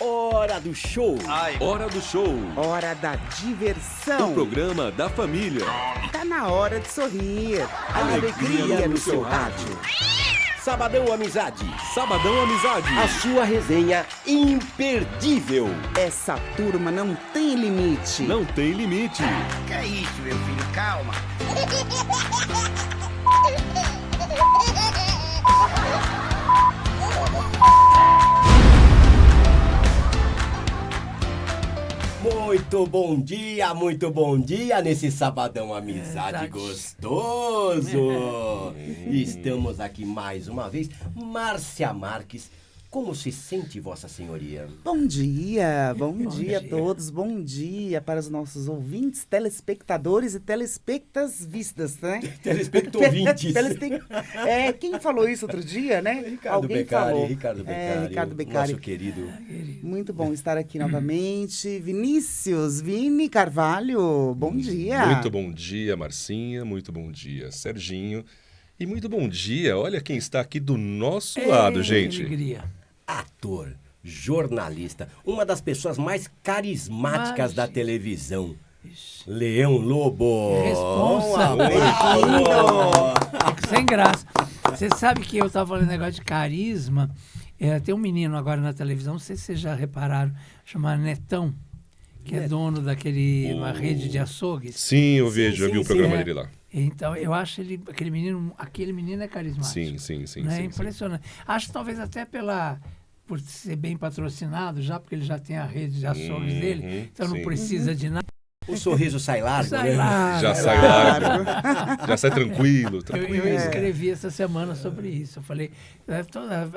Hora do show. Hora do show. Hora da diversão. O programa da família. Tá na hora de sorrir. Alegria no seu rádio. Sabadão Amizade. Sabadão Amizade. A sua resenha imperdível. Essa turma não tem limite. Não tem limite. Que é isso, meu filho? Calma. Muito bom dia nesse Sabadão Amizade gostoso. Estamos aqui mais uma vez. Márcia Marques, como se sente Vossa Senhoria? Bom dia a todos. Bom dia para os nossos ouvintes, telespectadores e telespectas vistas, né? Telespectovintes. Quem falou isso outro dia, né? Ricardo Beccari, nosso querido. Muito bom estar aqui novamente. Vini Carvalho, bom dia. Muito bom dia, Marcinha. Muito bom dia, Serginho. E muito bom dia, olha quem está aqui do nosso lado, gente. Alegria. Ator, jornalista, uma das pessoas mais carismáticas da televisão. Leão Lobo. Responsa. Sem graça. Você sabe que eu estava falando negócio de carisma. Tem um menino agora na televisão, não sei se vocês já repararam, chamado Netão, que é dono uma rede de açougues. Sim, eu vejo, eu vi o programa dele lá. Então, eu acho aquele menino é carismático. Sim. É impressionante. Acho talvez até por ser bem patrocinado já, porque ele já tem a rede de açougues dele, então não precisa de nada. O sorriso sai largo, né? Já sai largo. Já sai tranquilo. Eu escrevi essa semana sobre isso. Eu falei,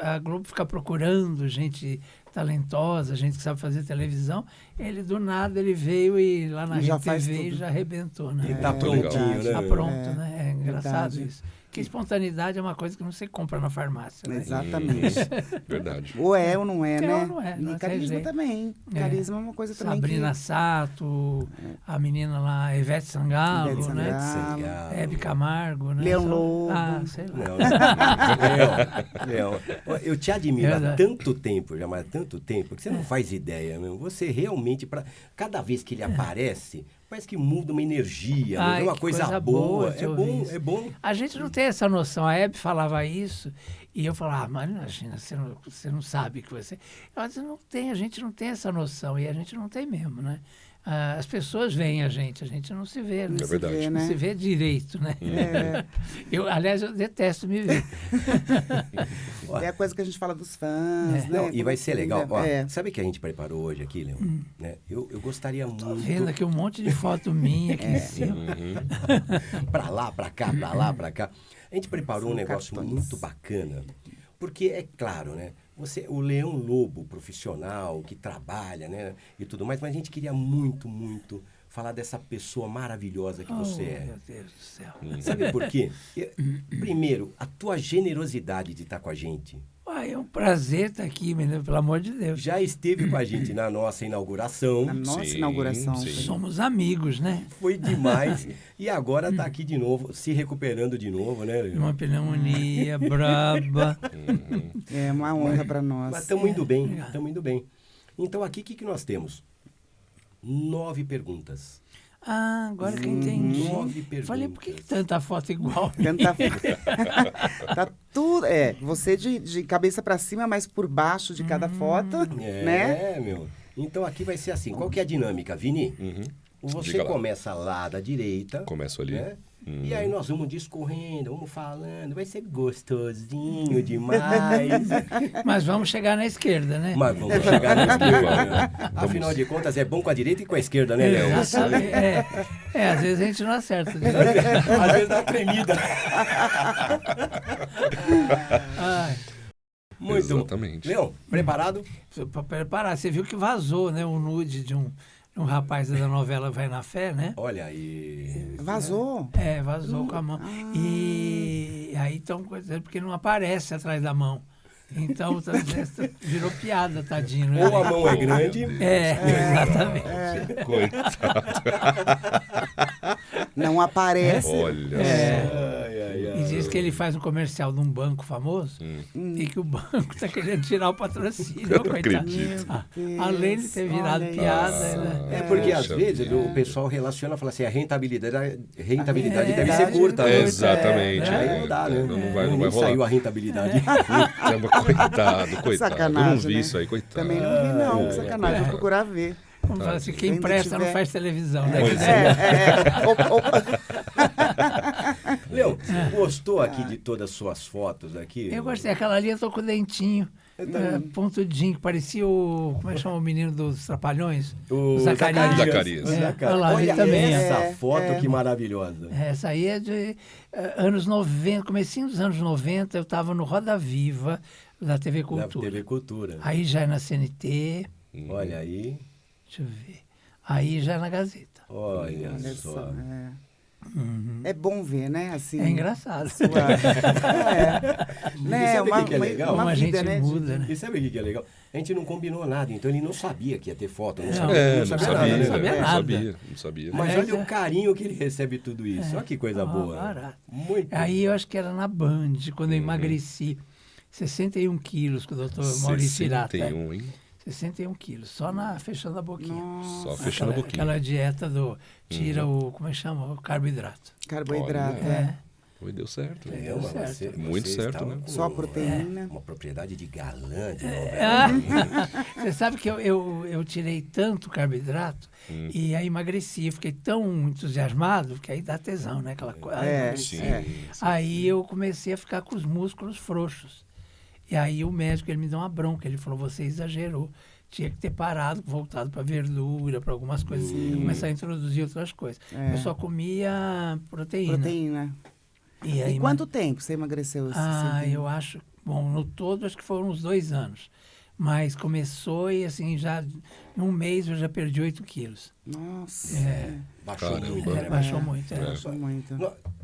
a Globo fica procurando gente talentosa, gente que sabe fazer televisão. Ele, do nada, ele veio e lá na Rede TV já arrebentou, né? E tá prontinho, né? Tá pronto, né? É engraçado verdade. isso. Porque espontaneidade é uma coisa que não se compra na farmácia, né? Exatamente. Verdade. Ou é ou não é, né? Ou não é, não E tem carisma jeito. também. Carisma é uma coisa também Sabrina Sato, a menina lá, Ivete Sangalo, né? Hebe Camargo, né? Leão Lobo. Sei lá. Leão, eu te admiro há tanto tempo, que você não faz ideia, meu. Você realmente, cada vez que ele aparece, parece que muda uma energia, é uma coisa boa. É bom. A gente não tem essa noção. A Hebe falava isso e eu falava, mas imagina, você não sabe que você... Ela disse, a gente não tem essa noção e a gente não tem mesmo, né? As pessoas veem a gente não se vê. Né? É verdade. Não se vê direito, né? Aliás, eu detesto me ver. É a coisa que a gente fala dos fãs, né? Não, e vai ser legal. Ó, sabe o que a gente preparou hoje aqui, Leão? Né? Eu gostaria muito... Tô vendo aqui um monte de foto minha aqui em cima. Pra lá, pra cá, pra lá, pra cá. A gente preparou um negócio muito bacana. Porque, é claro, né? O Leão Lobo profissional, que trabalha, né? E tudo mais, mas a gente queria muito, muito falar dessa pessoa maravilhosa que você é. Meu Deus do céu. Sabe por quê? Primeiro, a tua generosidade de estar com a gente. É um prazer estar aqui, menino, pelo amor de Deus. Já esteve com a gente na nossa inauguração. Sim. Somos amigos, né? Foi demais. E agora está aqui de novo, se recuperando de novo, né, Leão? Uma pneumonia braba. É uma honra para nós. Mas estamos indo bem. Então aqui o que nós temos? 9 perguntas. Agora que eu entendi. 9 perguntas. Falei, por que tanta foto igual? Tá tudo. Você de cabeça para cima, mas por baixo de cada foto, né? Meu. Então aqui vai ser assim. Qual que é a dinâmica, Vini? Você começa lá da direita. Começo ali. Né? E aí nós vamos discorrendo, vamos falando, vai ser gostosinho demais. Mas vamos chegar na esquerda, né? Mas vamos chegar na esquerda. Afinal de contas, é bom com a direita e com a esquerda, né, Léo? Exatamente. Às vezes a gente não acerta. Às vezes dá tremida. Muito Exatamente. Léo, preparado? Para preparar. Você viu que vazou, né? O nude de um rapaz da novela Vai na Fé, né? Olha aí. Vazou? Vazou com a mão. E aí estão coisando, porque não aparece atrás da mão. Então, virou piada, tadinho. Né? Ou a mão é grande. Exatamente. Coitado. Não aparece. Olha E diz que ele faz um comercial de um banco famoso e que o banco está querendo tirar o patrocínio. Eu não coitado. acredito. Além de ter virado Olha piada. isso. Né? É porque às Poxa vezes vida. o pessoal relaciona e fala assim, a rentabilidade deve É, ser curta. né? Exatamente. Aí não dá, né? Não vai Nem rolar. saiu a rentabilidade. Coitado. Sacanagem, Eu não vi né? isso aí, coitado. Também não vi, não. Sacanagem, vou procurar ver. Vamos falar assim, quem Ainda presta não tiver- faz televisão. Né? Pois é. Opa. Leão, gostou aqui de todas as suas fotos aqui? Eu gostei. Aquela ali eu tô com o dentinho. Pontudinho, que parecia o... Como é que chama o menino dos Trapalhões? O Zacarias. Zacarias. Olha lá, ele Olha também essa foto que maravilhosa. Essa aí é de anos 90, comecinho dos anos 90, eu estava no Roda Viva, da TV Na Cultura. TV Cultura. Aí já é na CNT, Olha aí. deixa eu ver. Aí já é na Gazeta. Olha Olha só. só. É bom ver, né? Assim, É engraçado. E né? sabe o que é legal? Como a vida, gente né? muda, né? E sabe o que é legal? A gente não combinou nada, então ele não sabia que ia ter foto. Não Não. sabia, Não nada, sabia, né? sabia nada. Não sabia. Mas É, olha é. o carinho que ele recebe tudo isso. Olha que coisa boa. Barato. Muito. Aí eu acho que era na Band, quando eu emagreci 61 quilos com o doutor Maurício Irata. 61, hein? 61 quilos, só fechando a boquinha. Só fechando a boquinha. Aquela dieta do tira o, como é que chama? O carboidrato. Carboidrato, Olha. é. Foi, deu certo. É, Deu mas certo. Muito certo, está né? com Só proteína. Uma propriedade de galã de Ah, novela. você sabe que eu tirei tanto carboidrato e aí emagreci. Eu fiquei tão entusiasmado que aí dá tesão, né? Aquela coisa. É, Sim. Aí eu comecei a ficar com os músculos frouxos. E aí o médico ele me deu uma bronca. Ele falou, você exagerou. Tinha que ter parado, voltado para verdura, para algumas coisas. Começar a introduzir outras coisas. Eu só comia proteína. Proteína. E aí, E quanto tempo você emagreceu? eu acho, bom, no todo acho que foram uns 2 anos. Mas começou e assim, já em um mês eu já perdi 8 quilos. Nossa. Baixou Caramba. muito, né? Baixou muito. Baixou muito.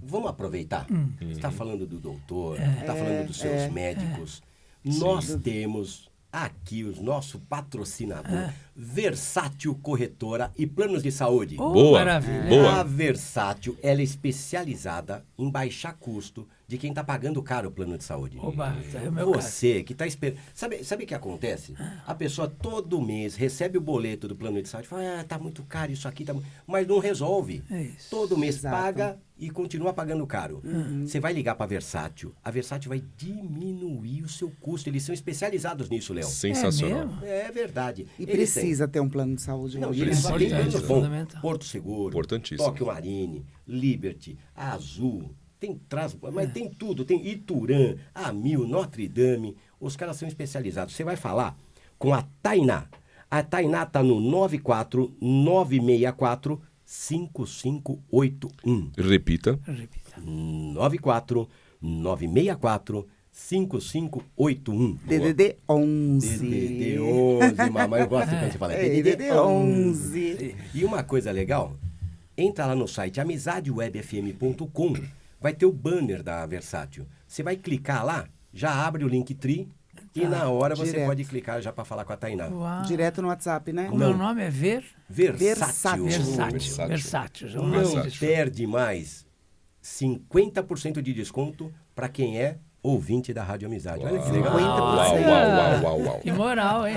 Vamos aproveitar. Você está falando do doutor, está falando dos seus médicos. Nós temos aqui o nosso patrocinador, Versátil Corretora e Planos de Saúde. Oh, Boa. maravilha. Boa. A Versátil, ela é especializada em baixar custo de quem está pagando caro o plano de saúde. Oba, é o meu caso. Você que está esperando... Sabe o que acontece? A pessoa todo mês recebe o boleto do plano de saúde e fala, tá muito caro isso aqui, mas não resolve. É isso. Todo mês Exato. paga e continua pagando caro. Você vai ligar para a Versátil, a Versátil vai diminuir o seu custo. Eles são especializados nisso, Léo. Sensacional. mesmo? É verdade. E Eles têm- precisa ter um plano de saúde não, hoje. e eles só têm Importante, planos bons. fundamental. Porto Seguro, Importantíssimo. Tóquio Marine, Liberty, Azul, mas tem tudo. Tem Iturã, Amil, Notre Dame. Os caras são especializados. Você vai falar com a Tainá. A Tainá está no 94964-5581. Repita. Repita. 94964-5581. DDD 11. DDD 11, mamãe. Eu gosto quando você fala DDD 11. E uma coisa legal, entra lá no site amizadewebfm.com, vai ter o banner da Versátil. Você vai clicar lá, já abre o Linktree e na hora você Direto. pode clicar já para falar com a Tainá. Uau. Direto no WhatsApp, né? O meu nome é Versátil. Versátil. Já Não ouvi isso. perde mais 50% de desconto para quem é ouvinte da Rádio Amizade. Olha que legal. 50%. Uau. Que moral, hein?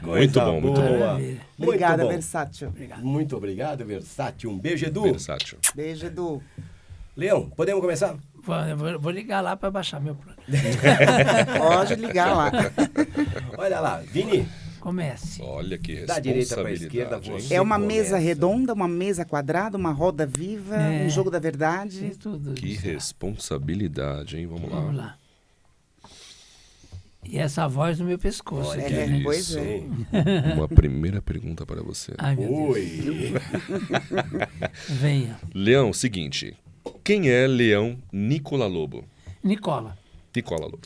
Muito bom, muito bom. Maravilha. Obrigada, bom. Versátil. Muito obrigado, Versátil. Um beijo, Edu. Versátil. Beijo, Edu. Leão, podemos começar? Vou ligar lá para baixar meu plano. Pode ligar lá. Olha lá, Vini, Comece. Olha que Da direita pra responsabilidade. esquerda, hein? você. É uma começa. mesa redonda, uma mesa quadrada, uma roda viva, É. um jogo da De verdade. tudo. Que isso. responsabilidade, hein? Vamos lá. Vamos lá. E essa voz no meu pescoço. Olha aqui, É, né? pois é. Sim. Uma primeira pergunta para você. Ai, meu Deus. Oi. Venha. Leão, seguinte. Quem é Leão Nicola Lobo? Nicola. Nicola Lobo.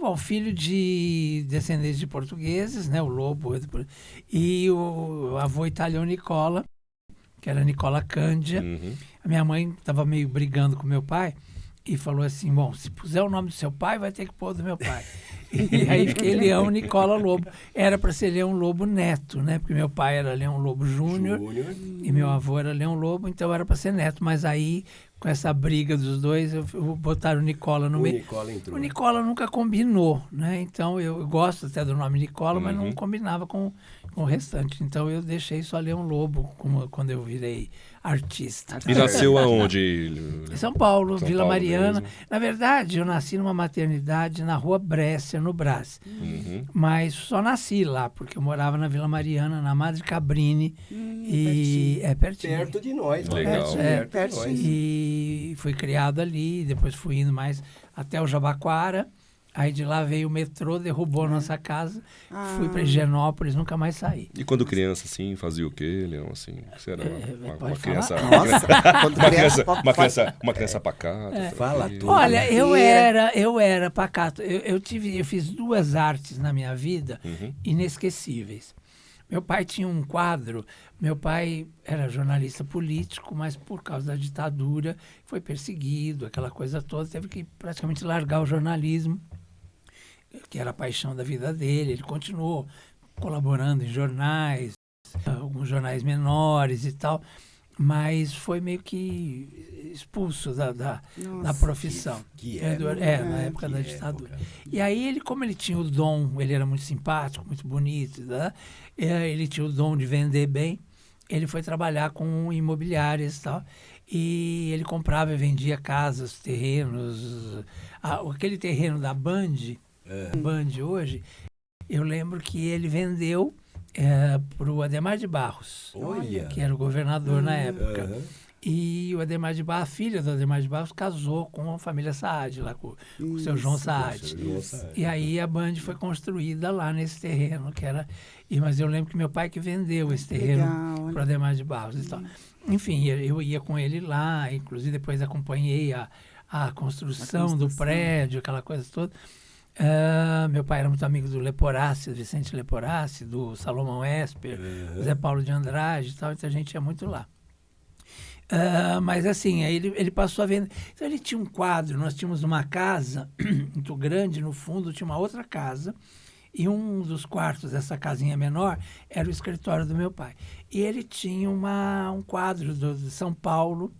Bom, filho de descendentes de portugueses, né? O Lobo. E o avô italiano Nicola, que era Nicola Candia. Uhum. A minha mãe estava meio brigando com meu pai e falou assim, bom, se puser o nome do seu pai, vai ter que pôr do meu pai. E aí fiquei Leão Nicola Lobo. Era para ser Leão Lobo Neto, né? Porque meu pai era Leão Lobo Júnior Júnior. e meu avô era Leão Lobo, então era para ser neto. Mas aí com essa briga dos dois, botaram o Nicola no O meio. Nicola entrou. O Nicola nunca combinou, né? Então eu gosto até do nome Nicola, mas não combinava com o restante. Então eu deixei só Leão Lobo quando eu virei artista. E nasceu aonde? Em São Paulo, São Vila Paulo Mariana. mesmo. Na verdade, eu nasci numa maternidade na Rua Brécia, no Brás. Mas só nasci lá, porque eu morava na Vila Mariana, na Madre Cabrini. E é pertinho. Perto de nós. Legal. Perto de nós. E fui criado ali, depois fui indo mais até o Jabaquara. Aí de lá veio o metrô, derrubou a nossa casa. Fui para Higienópolis, nunca mais saí. E quando criança, assim, fazia o quê, Leão? Assim, você era uma pode criança... falar? Nossa, quando Uma criança pacata. Fala tranquila. tudo. Olha, eu era pacato. Eu fiz 2 artes na minha vida inesquecíveis. Meu pai tinha um quadro. Meu pai era jornalista político, mas por causa da ditadura foi perseguido, aquela coisa toda. Teve que praticamente largar o jornalismo, que era a paixão da vida dele. Ele continuou colaborando em jornais, alguns jornais menores e tal, mas foi meio que expulso da profissão. Na época da ditadura. E aí, como ele tinha o dom, ele era muito simpático, muito bonito, né? Ele tinha o dom de vender bem, ele foi trabalhar com imobiliárias e tal, e ele comprava e vendia casas, terrenos. Aquele terreno da Band hoje, eu lembro que ele vendeu para o Adhemar de Barros, Olha. que era o governador na época. Aham. E o Adhemar de Barros, a filha do Adhemar de Barros, casou com a família Saad, lá com o seu João Saad. João Saad. E aí a Band foi construída lá nesse terreno, que era... Mas eu lembro que meu pai que vendeu esse terreno para o Adhemar de Barros e tal. Enfim, eu ia com ele lá, inclusive depois acompanhei a construção do prédio, aquela coisa toda. Meu pai era muito amigo do Leporassi, do Vicente Leporassi, do Salomão Esper, do Zé Paulo de Andrade e tal, então a gente ia muito lá. Mas assim, aí ele passou a vender. Então ele tinha um quadro, nós tínhamos uma casa muito grande, no fundo tinha uma outra casa, e um dos quartos dessa casinha menor era o escritório do meu pai. E ele tinha um quadro de São Paulo,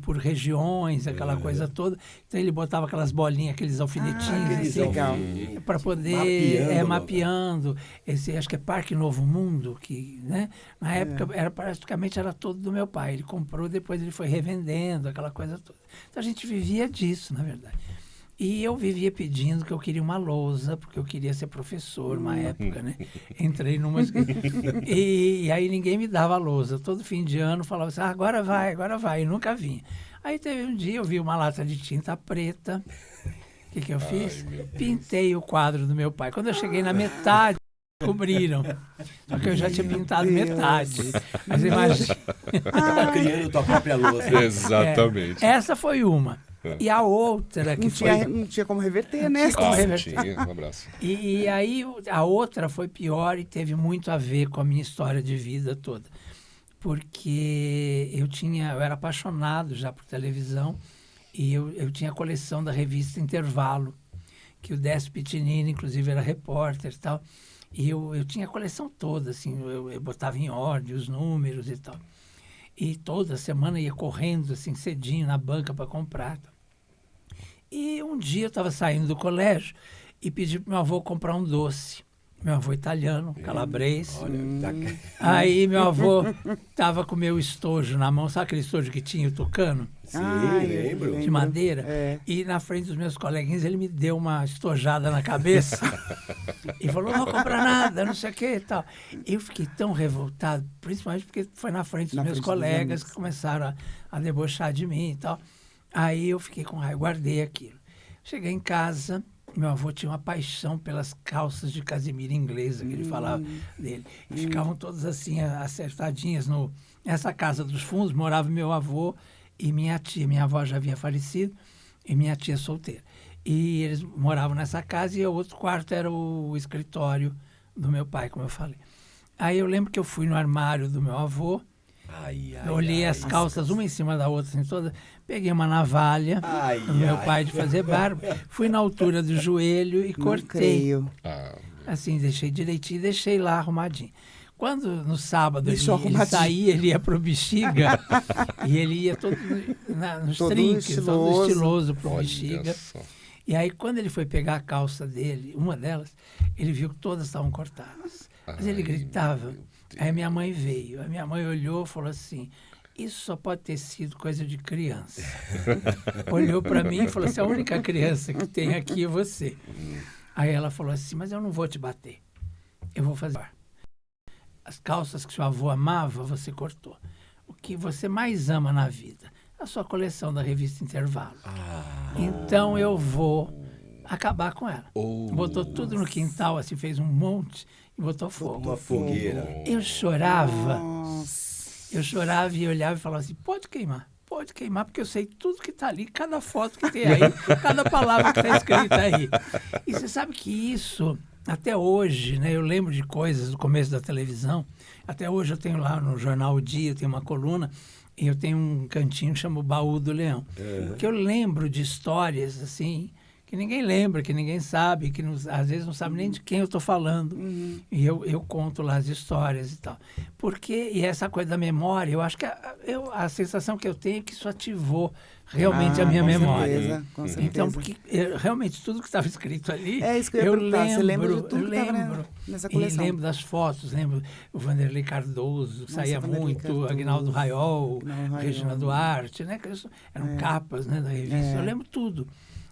por regiões, aquela coisa toda. Então ele botava aquelas bolinhas, aqueles alfinetinhos, assim, legal. para poder Mapeando. mapeando. Acho que é Parque Novo Mundo, que, né, na época praticamente era todo do meu pai. Ele comprou, depois ele foi revendendo, aquela coisa toda. Então a gente vivia disso, na verdade. E eu vivia pedindo que eu queria uma lousa, porque eu queria ser professor uma época, né? Entrei numa... E aí ninguém me dava a lousa. Todo fim de ano falava assim, agora vai, e nunca vinha. Aí teve um dia, eu vi uma lata de tinta preta. O que eu fiz? Pintei o quadro do meu pai. Quando eu cheguei na metade, descobriram. Só que eu já tinha pintado metade. Mas imagina... Estava criando tua própria lousa. Exatamente. Essa foi uma. E a outra que Não tinha como reverter, né? Tinha, um abraço. E aí a outra foi pior e teve muito a ver com a minha história de vida toda. Porque eu era apaixonado já por televisão e eu tinha a coleção da revista Intervalo, que o Décio Pitinini, inclusive, era repórter e tal. E eu tinha a coleção toda, assim, eu botava em ordem os números e tal. E toda semana ia correndo, assim, cedinho na banca para comprar. E um dia eu estava saindo do colégio e pedi para meu avô comprar um doce. Meu avô italiano, calabrês. Olha, Aí meu avô estava com o meu estojo na mão, sabe aquele estojo que tinha o tucano? Sim, lembro. De madeira. É. E na frente dos meus coleguinhas ele me deu uma estojada na cabeça e falou, não vou comprar nada, não sei o que e tal. Eu fiquei tão revoltado, principalmente porque foi na frente dos meus colegas que começaram a debochar de mim e tal. Aí eu fiquei com raiva, guardei aquilo. Cheguei em casa, meu avô tinha uma paixão pelas calças de casimira inglesa, que ele falava dele. E ficavam todas assim, acertadinhas. Nessa casa dos fundos morava meu avô e minha tia. Minha avó já havia falecido e minha tia solteira. E eles moravam nessa casa e o outro quarto era o escritório do meu pai, como eu falei. Aí eu lembro que eu fui no armário do meu avô, eu olhei as calças uma em cima da outra, assim, toda. Peguei uma navalha do meu pai de fazer barba, fui na altura do joelho e cortei. Assim, deixei direitinho, deixei lá arrumadinho. Quando no sábado Deixou ele arrumadinho. saía, ele ia pro Bexiga e ele ia todo nos Todo trinques, todo estiloso pro Olha Bexiga. só. E aí, quando ele foi pegar a calça dele, uma delas, ele viu que todas estavam cortadas. Mas ele Ai, gritava. meu Deus. Aí a minha mãe veio. A minha mãe olhou e falou assim, isso só pode ter sido coisa de criança. Olhou para mim e falou assim, a única criança que tem aqui é você. Aí ela falou assim, mas eu não vou te bater. Eu vou fazer. As calças que seu avô amava, você cortou. O que você mais ama na vida? A sua coleção da revista Intervalo. Então eu vou acabar com ela. Botou tudo no quintal, assim, fez um monte e botou fogo. Uma fogueira. Eu chorava. Nossa. Eu chorava e olhava e falava assim, pode queimar, porque eu sei tudo que está ali, cada foto que tem aí, cada palavra que está escrita aí. E você sabe que isso, até hoje, né, eu lembro de coisas do começo da televisão, até hoje eu tenho lá no jornal O Dia, eu tenho uma coluna, e eu tenho um cantinho que chama o Baú do Leão, que eu lembro de histórias, assim, que ninguém lembra, que ninguém sabe, que às vezes não sabe nem de quem eu estou falando. E eu conto lá as histórias e tal. E essa coisa da memória, eu acho que a sensação que eu tenho é que isso ativou realmente a minha memória. Com certeza. Então, porque realmente tudo que estava escrito ali, É isso que eu ia perguntar. Você lembra de tudo eu que estava lembro. nessa E coleção? lembro das fotos, lembro o Vanderlei Cardoso, que saía Vanderlei muito, Cardoso, Aguinaldo Raiol, Aguinaldo Raiol. Regina Duarte, né? Que eram capas, né, da revista. Eu lembro tudo.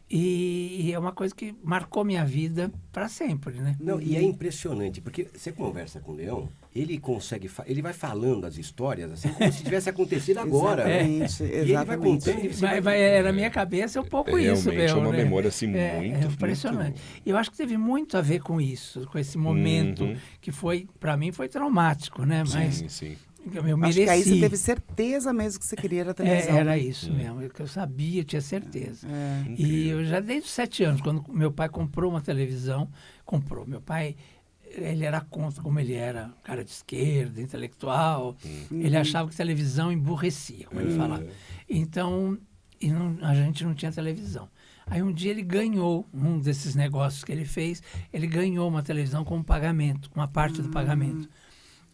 E é uma coisa que marcou minha vida para sempre, né? Não, e é impressionante, porque você conversa com o Leão, ele consegue, ele vai falando as histórias assim como se tivesse acontecido agora. Exatamente, Né? E ele vai exatamente. contando e você vai... Na minha cabeça é um pouco Realmente isso, meu, é uma né? memória, assim, É muito, impressionante. E eu acho que teve muito a ver com isso, com esse momento que foi, para mim, foi traumático, né? Mas Sim, sim. eu mereci. Acho que aí você teve certeza mesmo que você queria era a televisão. Era isso mesmo, que eu sabia, eu tinha certeza. É. E eu já desde os 7 anos, quando meu pai comprou uma televisão, meu pai, ele era contra, como ele era cara de esquerda, intelectual, ele achava que televisão emburrecia, como ele falava. Então, a gente não tinha televisão. Aí um dia ele ganhou, um desses negócios que ele fez, ele ganhou uma televisão com pagamento, uma parte do pagamento.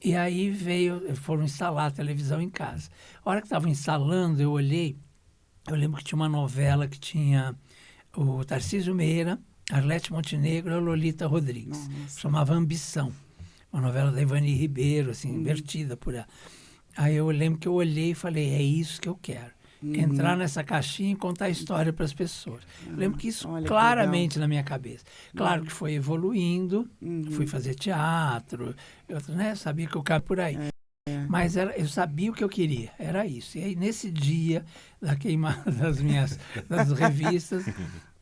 E aí foram instalar a televisão em casa. A hora que estavam instalando, eu olhei, eu lembro que tinha uma novela que tinha o Tarcísio Meira, Arlete Montenegro e a Lolita Rodrigues. Chamava Ambição. Uma novela da Ivani Ribeiro, assim, invertida por ela. Aí eu lembro que eu olhei e falei, é isso que eu quero. Entrar nessa caixinha e contar a história para as pessoas. Eu lembro que isso Olha que claramente na minha cabeça. Claro que foi evoluindo, fui fazer teatro, né, sabia que eu queria por aí. Mas eu sabia o que eu queria, era isso. E aí, nesse dia da queimada das revistas,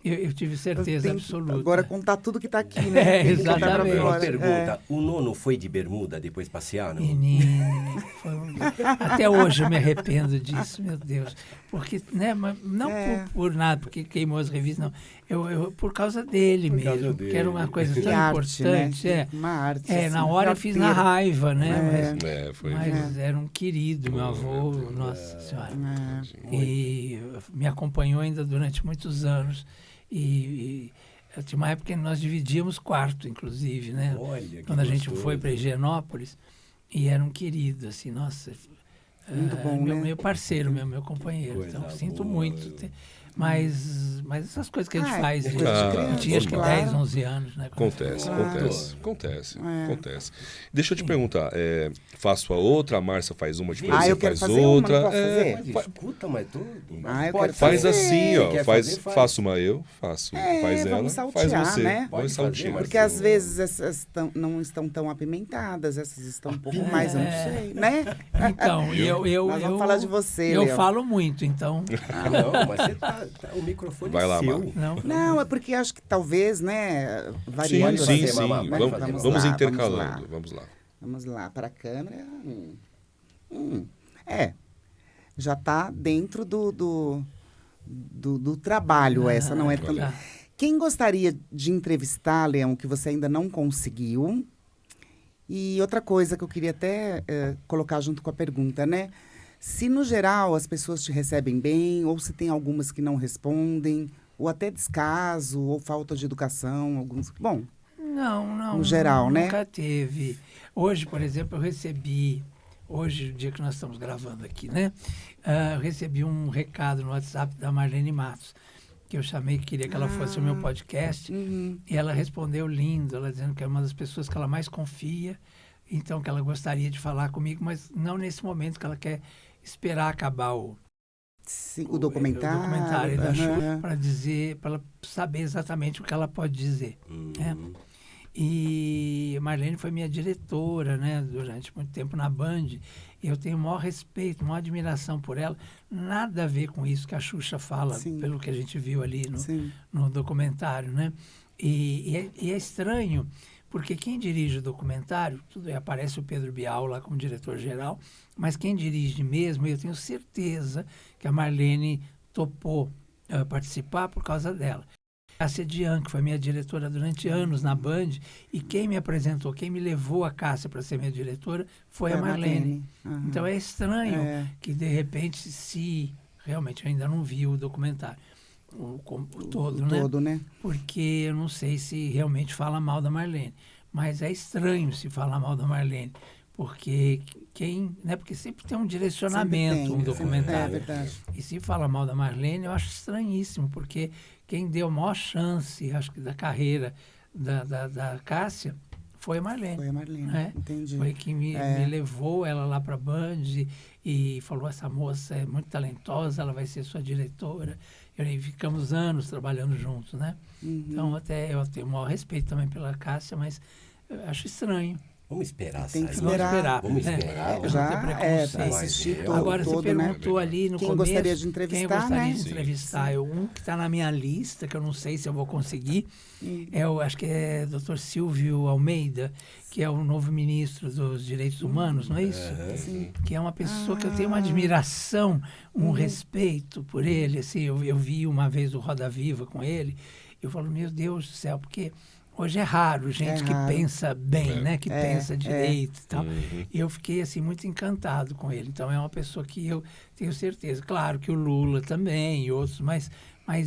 eu tive certeza absoluta. Agora contar tudo que está aqui, né? Tem que contar pra exatamente. fora. Uma pergunta, o Nono foi de bermuda depois passear, não? Menino, até hoje eu me arrependo disso, meu Deus. Porque, né, mas não por nada, porque queimou as revistas, não. Eu por causa dele Por causa mesmo, dele. que era uma coisa Que tão arte, importante. né? Uma arte. É, assim, na hora eu fiz na carteira. raiva, né? Foi. Mas era um querido, meu avô, nossa senhora. E me acompanhou ainda durante muitos anos. E tinha uma época que nós dividíamos quarto, inclusive, né? Olha, que quando a gente gostoso. foi para Higienópolis, e era um querido, assim, nossa. Muito bom, meu, né? meu parceiro, meu companheiro. Coisa Então, sinto boa. muito. Mas essas coisas que a gente faz, é de, coisa de eu criança, tinha acho que claro. 10, 11 anos, né? quando Acontece, foi. acontece. Deixa eu te perguntar, faço a outra, a Márcia faz uma, depois você eu quero faz fazer uma, outra. não posso fazer? Mas escuta, mas tudo. Eu Pode quero Faz fazer. assim, ó. Quer Faz, fazer, faz. faço uma eu, faço. faz ela, vamos faz saltear, você. né? Vamos Pode fazer, saltear. mas Porque às vezes essas não estão tão apimentadas, essas estão um pouco mais, eu não sei, né? Então, Nós vamos falar de você, Eu Léo. falo muito, então. Não, mas você o microfone Vai é lá, seu. Mar. Não, é porque acho que talvez, né, Sim, variando. fazer, sim. mamãe, pode Vamos, fazer, vamos vamos lá, intercalando. Vamos lá. Vamos lá, para a câmera. Já está dentro do trabalho essa, não é tão... tá. Quem gostaria de entrevistar, Leão, que você ainda não conseguiu? E outra coisa que eu queria até colocar junto com a pergunta, né? Se, no geral, as pessoas te recebem bem, ou se tem algumas que não respondem, ou até descaso, ou falta de educação, alguns... Bom, Não. No geral, né? Nunca teve. Hoje, por exemplo, eu recebi, hoje, o dia que nós estamos gravando aqui, né? Eu recebi um recado no WhatsApp da Marlene Matos, que eu chamei, que queria que ela fosse o meu podcast, e ela respondeu lindo, ela dizendo que é uma das pessoas que ela mais confia, então que ela gostaria de falar comigo, mas não nesse momento, que ela quer esperar acabar o documentário da Xuxa, para dizer, para ela saber exatamente o que ela pode dizer. Né? E a Marlene foi minha diretora, né, durante muito tempo na Band. Eu tenho o maior respeito, maior admiração por ela. Nada a ver com isso que a Xuxa fala, pelo que a gente viu ali no documentário, né? E é estranho, porque quem dirige o documentário, tudo bem, aparece o Pedro Bial lá como diretor-geral, mas quem dirige mesmo, eu tenho certeza que a Marlene topou participar por causa dela. A Cássia Dian, que foi minha diretora durante anos na Band, e quem me apresentou, quem me levou a Cássia para ser minha diretora, foi a Marlene. Então é estranho que, de repente, se realmente eu ainda não vi o documentário, o todo, né? Porque eu não sei se realmente fala mal da Marlene, mas é estranho se falar mal da Marlene, porque porque sempre tem um direcionamento, um documentário. É verdade. E se fala mal da Marlene, eu acho estranhíssimo, porque quem deu a maior chance, acho que da carreira da Cássia, foi a Marlene. Foi a Marlene, entendi. Foi quem me levou ela lá para a Band e falou, essa moça é muito talentosa, ela vai ser sua diretora. E ficamos anos trabalhando juntos, né? Então, até eu tenho o maior respeito também pela Cássia, mas eu acho estranho. Vamos esperar, tem que esperar. Vamos esperar. Para assistir todo. Agora, você perguntou ali no começo... Gostaria de entrevistar, quem eu gostaria de entrevistar? Um que está na minha lista, que eu não sei se eu vou conseguir, acho que é o Dr. Silvio Almeida, que é o novo ministro dos Direitos Humanos, não é isso? Sim. Que é uma pessoa que eu tenho uma admiração, um respeito por ele. Assim, eu vi uma vez o Roda Viva com ele, eu falo, meu Deus do céu, porque... Hoje é raro gente que pensa bem, né? Que pensa direito e tal. E eu fiquei, assim, muito encantado com ele. Então, é uma pessoa que eu tenho certeza. Claro que o Lula também e outros, mas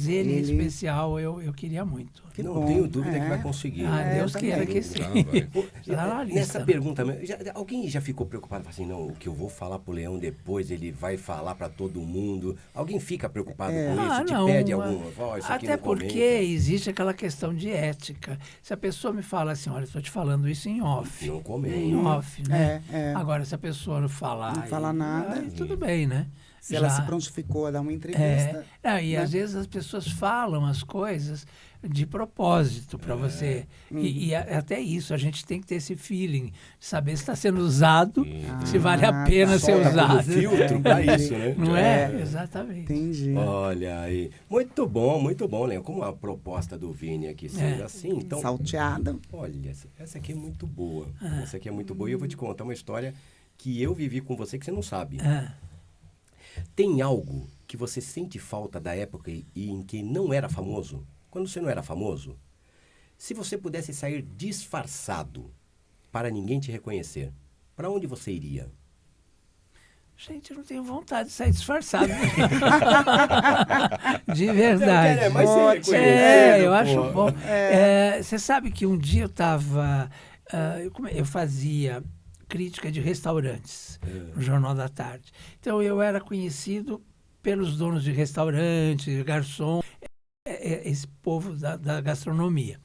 ele em especial, eu queria muito. Não tenho dúvida que vai conseguir. Deus queira que sim. Nessa pergunta, alguém já ficou preocupado? Assim, não, o que eu vou falar pro Leão depois, ele vai falar para todo mundo. Alguém fica preocupado com isso? Te pede alguma voz? Até porque existe aquela questão de ética. Se a pessoa me fala assim, olha, estou te falando isso em off. Não comenta. Em off, né? Agora, se a pessoa não falar... Não fala nada. Tudo bem, né? Se ela se prontificou a dar uma entrevista. E às vezes as pessoas falam as coisas de propósito para você. E até isso, a gente tem que ter esse feeling, de saber se está sendo usado, se vale a pena ser usado. Filtro para isso, né? Não é? Exatamente. Entendi. Olha aí. Muito bom, Leão. Como a proposta do Vini aqui sendo assim, então... Salteada. Olha, essa aqui é muito boa. Essa aqui é muito boa. E eu vou te contar uma história que eu vivi com você que você não sabe. Tem algo que você sente falta da época em que não era famoso? Quando você não era famoso? Se você pudesse sair disfarçado para ninguém te reconhecer, para onde você iria? Gente, eu não tenho vontade de sair disfarçado. De verdade. Mas eu acho bom. Você sabe que um dia eu estava... eu fazia... crítica de restaurantes no Jornal da Tarde. Então, eu era conhecido pelos donos de restaurante, garçom, esse povo da gastronomia.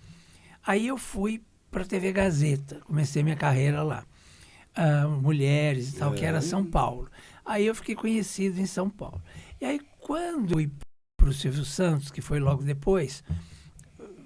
Aí eu fui para a TV Gazeta, comecei minha carreira lá. Mulheres e tal, que era São Paulo. Aí eu fiquei conhecido em São Paulo. E aí, quando eu fui para o Silvio Santos, que foi logo depois,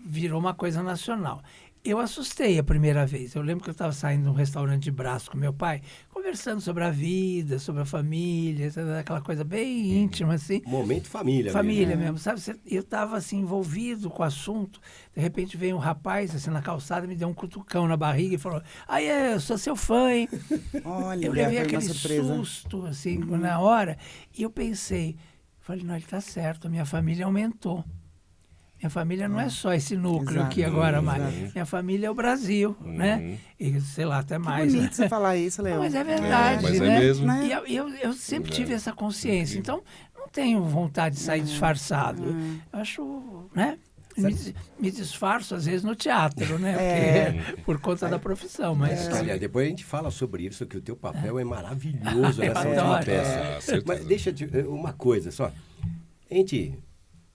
virou uma coisa nacional. Eu assustei a primeira vez. Eu lembro que eu estava saindo de um restaurante de braço com meu pai, conversando sobre a vida, sobre a família, aquela coisa bem íntima, assim. Momento família. Família mesmo, sabe? Eu estava, assim, envolvido com o assunto. De repente veio um rapaz, assim, na calçada, me deu um cutucão na barriga e falou, eu sou seu fã, hein? Olha, eu levei aquele susto, assim, na hora. E eu pensei, falei, não, ele está certo, a minha família aumentou. Minha família não é só esse núcleo aqui agora, mas minha família é o Brasil, né? E sei lá, até mais. Que bonito você falar isso, Leão. Mas é verdade, mas né? É mesmo. E eu sempre tive essa consciência. Então, não tenho vontade de sair disfarçado. Eu acho, né? Me disfarço, às vezes, no teatro, né? Porque, por conta da profissão, mas... Aliás, depois a gente fala sobre isso, que o teu papel é maravilhoso nessa última adoro. peça. Mas deixa eu te... uma coisa só. A gente,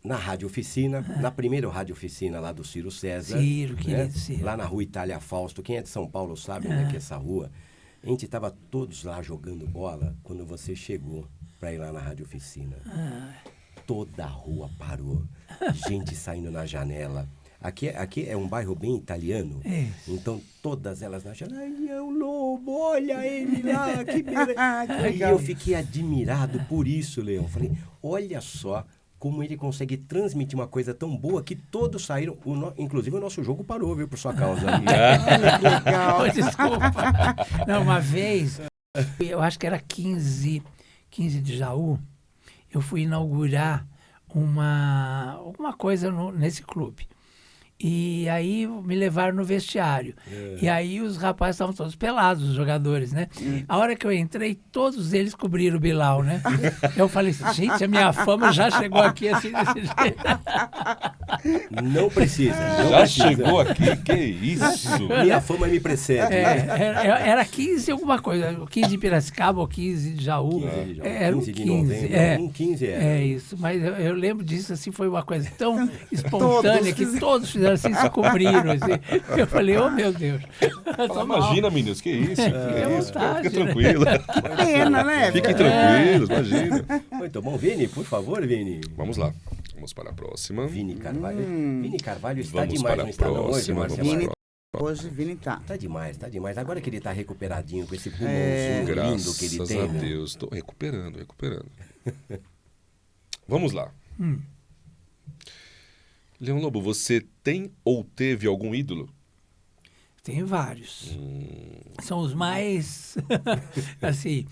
na Rádio Oficina, na primeira Rádio Oficina lá do Ciro César... Ciro, querido Ciro. Lá na Rua Itália Fausto. Quem é de São Paulo sabe onde é que é essa rua. A gente estava todos lá jogando bola quando você chegou para ir lá na Rádio Oficina. Toda a rua parou. Gente saindo na janela. Aqui é um bairro bem italiano. Isso. Então, todas elas na janela. Ai, é o Lobo, olha ele lá. Que beleza. E legal. eu fiquei admirado por isso, Leão. Falei, olha só como ele consegue transmitir uma coisa tão boa que todos saíram. Inclusive, o nosso jogo parou, viu, por sua causa. Legal. Oh, desculpa. Não, uma vez, eu acho que era 15 de Jaú, eu fui inaugurar alguma coisa nesse clube. E aí me levaram no vestiário. E aí os rapazes estavam todos pelados, os jogadores, né? A hora que eu entrei, todos eles cobriram o Bilal, né? Eu falei, gente, a minha fama já chegou aqui assim, desse jeito. Não precisa. Não Já precisa. chegou aqui, que isso? Minha fama me precede. Era 15 alguma coisa, 15 de Piracicaba ou 15 de Jaú. 15 de Jaú, Era 15 de 15, novembro, 15 era. É isso, mas eu lembro disso, assim, foi uma coisa tão espontânea que todos fizeram assim, se cobriram, assim. Eu falei, oh meu Deus. Fala, imagina, meninos, que isso? à Que isso? vontade, Fica né? tranquilo. Pena, né? Fiquem tranquilos, imagina. Muito bom. Vini, por favor, Vini. Vamos lá. Vamos para a próxima. Vini Carvalho. Vini Carvalho está Vamos demais para no a Estadão hoje, próxima. Marcelo. Vamos Vini, para hoje Vini tá. Tá demais, tá demais. Agora que ele tá recuperadinho com esse pulmãozinho lindo que ele Graças tem. a né? Deus. Estou recuperando. Vamos lá. Leão Lobo, você tem ou teve algum ídolo? Tem vários. São os mais, assim,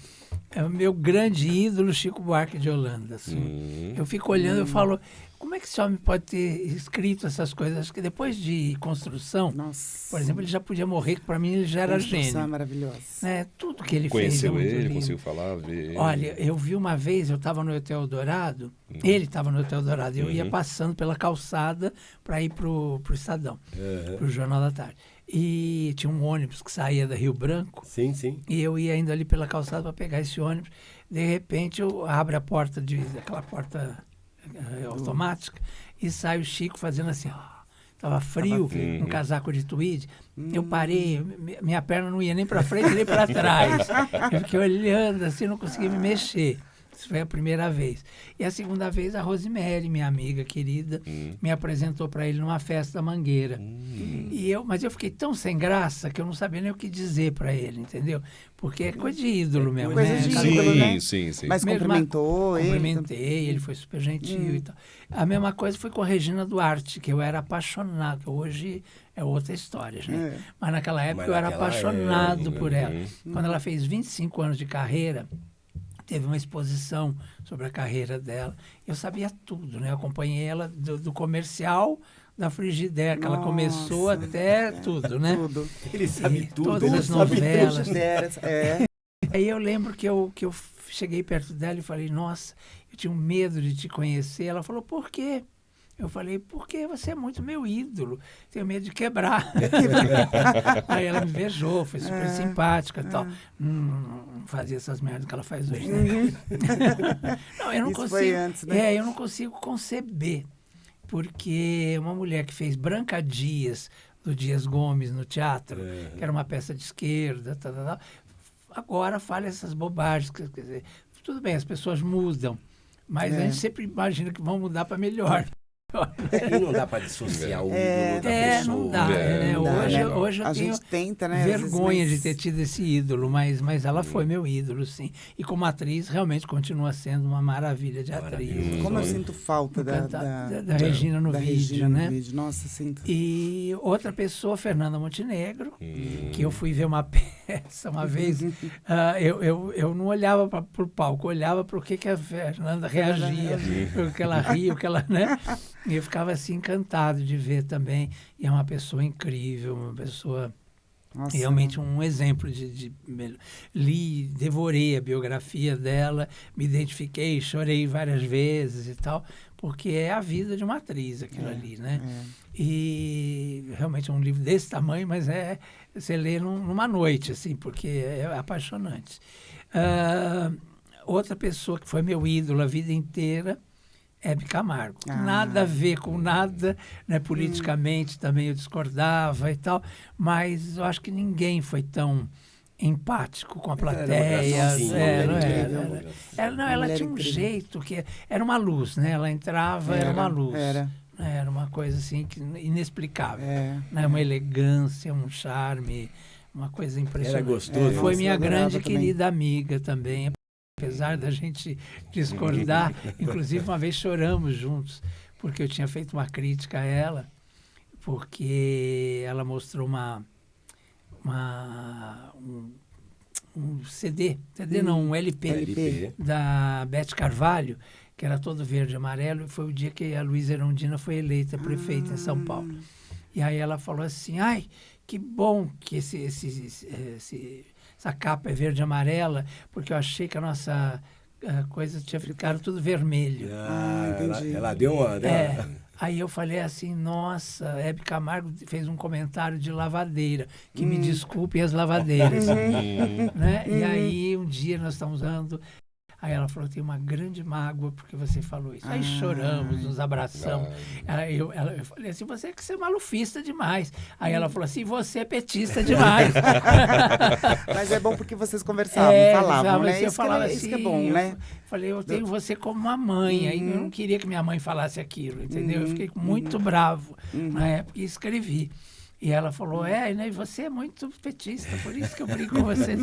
é o meu grande ídolo, Chico Buarque de Holanda. Assim. Eu fico olhando e falo, como é que esse homem pode ter escrito essas coisas? Acho que depois de Construção, Nossa. por exemplo, ele já podia morrer, que para mim ele já era Construção é gênio. maravilhosa. Né? Tudo que ele Conheceu fez é muito ele? lindo. Conseguiu falar? Ver ele? Olha, eu vi uma vez, eu estava no Hotel Dourado, ele estava no Hotel Dourado, eu ia passando pela calçada para ir pro Estadão, pro Jornal da Tarde. E tinha um ônibus que saía da Rio Branco, Sim, sim. e eu ia indo ali pela calçada para pegar esse ônibus. De repente, eu abro a porta, aquela porta automática, e sai o Chico fazendo assim, ó. Tava frio, um casaco de tweed. Eu parei, minha perna não ia nem para frente nem para trás. Eu fiquei olhando assim, não conseguia me mexer. Isso foi a primeira vez. E a segunda vez, a Rosemary, minha amiga querida, me apresentou para ele numa festa da Mangueira. Mas eu fiquei tão sem graça que eu não sabia nem o que dizer para ele, entendeu? Porque é coisa de ídolo mesmo, coisa né? de Cada ídolo, um- né? Sim. Mas Mesmo cumprimentou ele. Cumprimentei, ele foi super gentil e tal. A mesma coisa foi com a Regina Duarte, que eu era apaixonado. Hoje é outra história, gente. Mas naquela época Mas eu era naquela apaixonado época, por ela. Quando ela fez 25 anos de carreira, teve uma exposição sobre a carreira dela. Eu sabia tudo, né? Eu acompanhei ela do comercial da Frigidaire, que ela começou até tudo, né? Tudo. Ele sabe tudo. Todas ele as sabe novelas. É. Aí eu lembro que eu cheguei perto dela e falei, nossa, eu tinha um medo de te conhecer. Ela falou, por quê? Eu falei, porque você é muito meu ídolo. Tenho medo de quebrar. Aí ela me beijou, foi super simpática e tal. Não fazia essas merdas que ela faz hoje. Né? Não, eu não Isso consigo. foi antes, né? Eu não consigo conceber. Porque uma mulher que fez Branca Dias, do Dias Gomes, no teatro, que era uma peça de esquerda, agora fala essas bobagens. Quer dizer, tudo bem, as pessoas mudam, mas a gente sempre imagina que vão mudar para melhor. E não dá para dissociar o ídolo da pessoa. Não dá. É, Né? não dá, Hoje, né? hoje eu A tenho gente tenta, né? às vezes, vergonha mas- de ter tido esse ídolo, mas ela foi meu ídolo, sim. E como atriz, realmente continua sendo uma maravilha de atriz. Como eu sinto falta Da Regina no da vídeo, Regina né? no vídeo. Nossa, sinto. E outra pessoa, Fernanda Montenegro, que eu fui ver uma peça uma vez, eu não olhava para o palco, eu olhava para o que a Fernanda reagia, o que ela ria, o que ela, né? E eu ficava assim encantado de ver também. E é uma pessoa incrível, uma pessoa Nossa. Realmente um exemplo li, devorei a biografia dela, me identifiquei, chorei várias vezes e tal, porque é a vida de uma atriz aquilo ali, né? E realmente é um livro desse tamanho, mas você lê numa noite, assim, porque é apaixonante. Outra pessoa que foi meu ídolo a vida inteira, Hebe Camargo. Nada a ver com nada, né? Politicamente também eu discordava e tal, mas eu acho que ninguém foi tão empático com a plateia. Ela tinha um jeito que era uma luz, né? Ela entrava, era uma luz. Era uma coisa assim inexplicável. Né? Uma elegância, um charme, uma coisa impressionante. Era gostoso. Foi minha grande querida amiga também. Apesar da gente discordar, inclusive uma vez choramos juntos, porque eu tinha feito uma crítica a ela, porque ela mostrou um CD não, um LP da Beth Carvalho, que era todo verde e amarelo, e foi o dia que a Luísa Erundina foi eleita prefeita em São Paulo. E aí ela falou assim, ai, que bom que essa capa é verde e amarela, porque eu achei que a nossa coisa tinha ficado tudo vermelho. Entendi. Ela deu uma... Aí eu falei assim, nossa, Hebe Camargo fez um comentário de lavadeira, que me desculpem as lavadeiras. Né? E aí um dia nós estamos andando, aí ela falou, tem uma grande mágoa porque você falou isso. Aí choramos, nos abraçamos. Eu falei assim, você é que você é malufista demais. Aí ela falou assim, você é petista demais. Mas é bom porque vocês conversavam, falavam, né? Eu falava assim, isso que é bom, né? Falei, eu tenho você como uma mãe. Aí eu não queria que minha mãe falasse aquilo, entendeu? Eu fiquei muito bravo na época e escrevi. E ela falou, né, você é muito petista, por isso que eu brinco com você.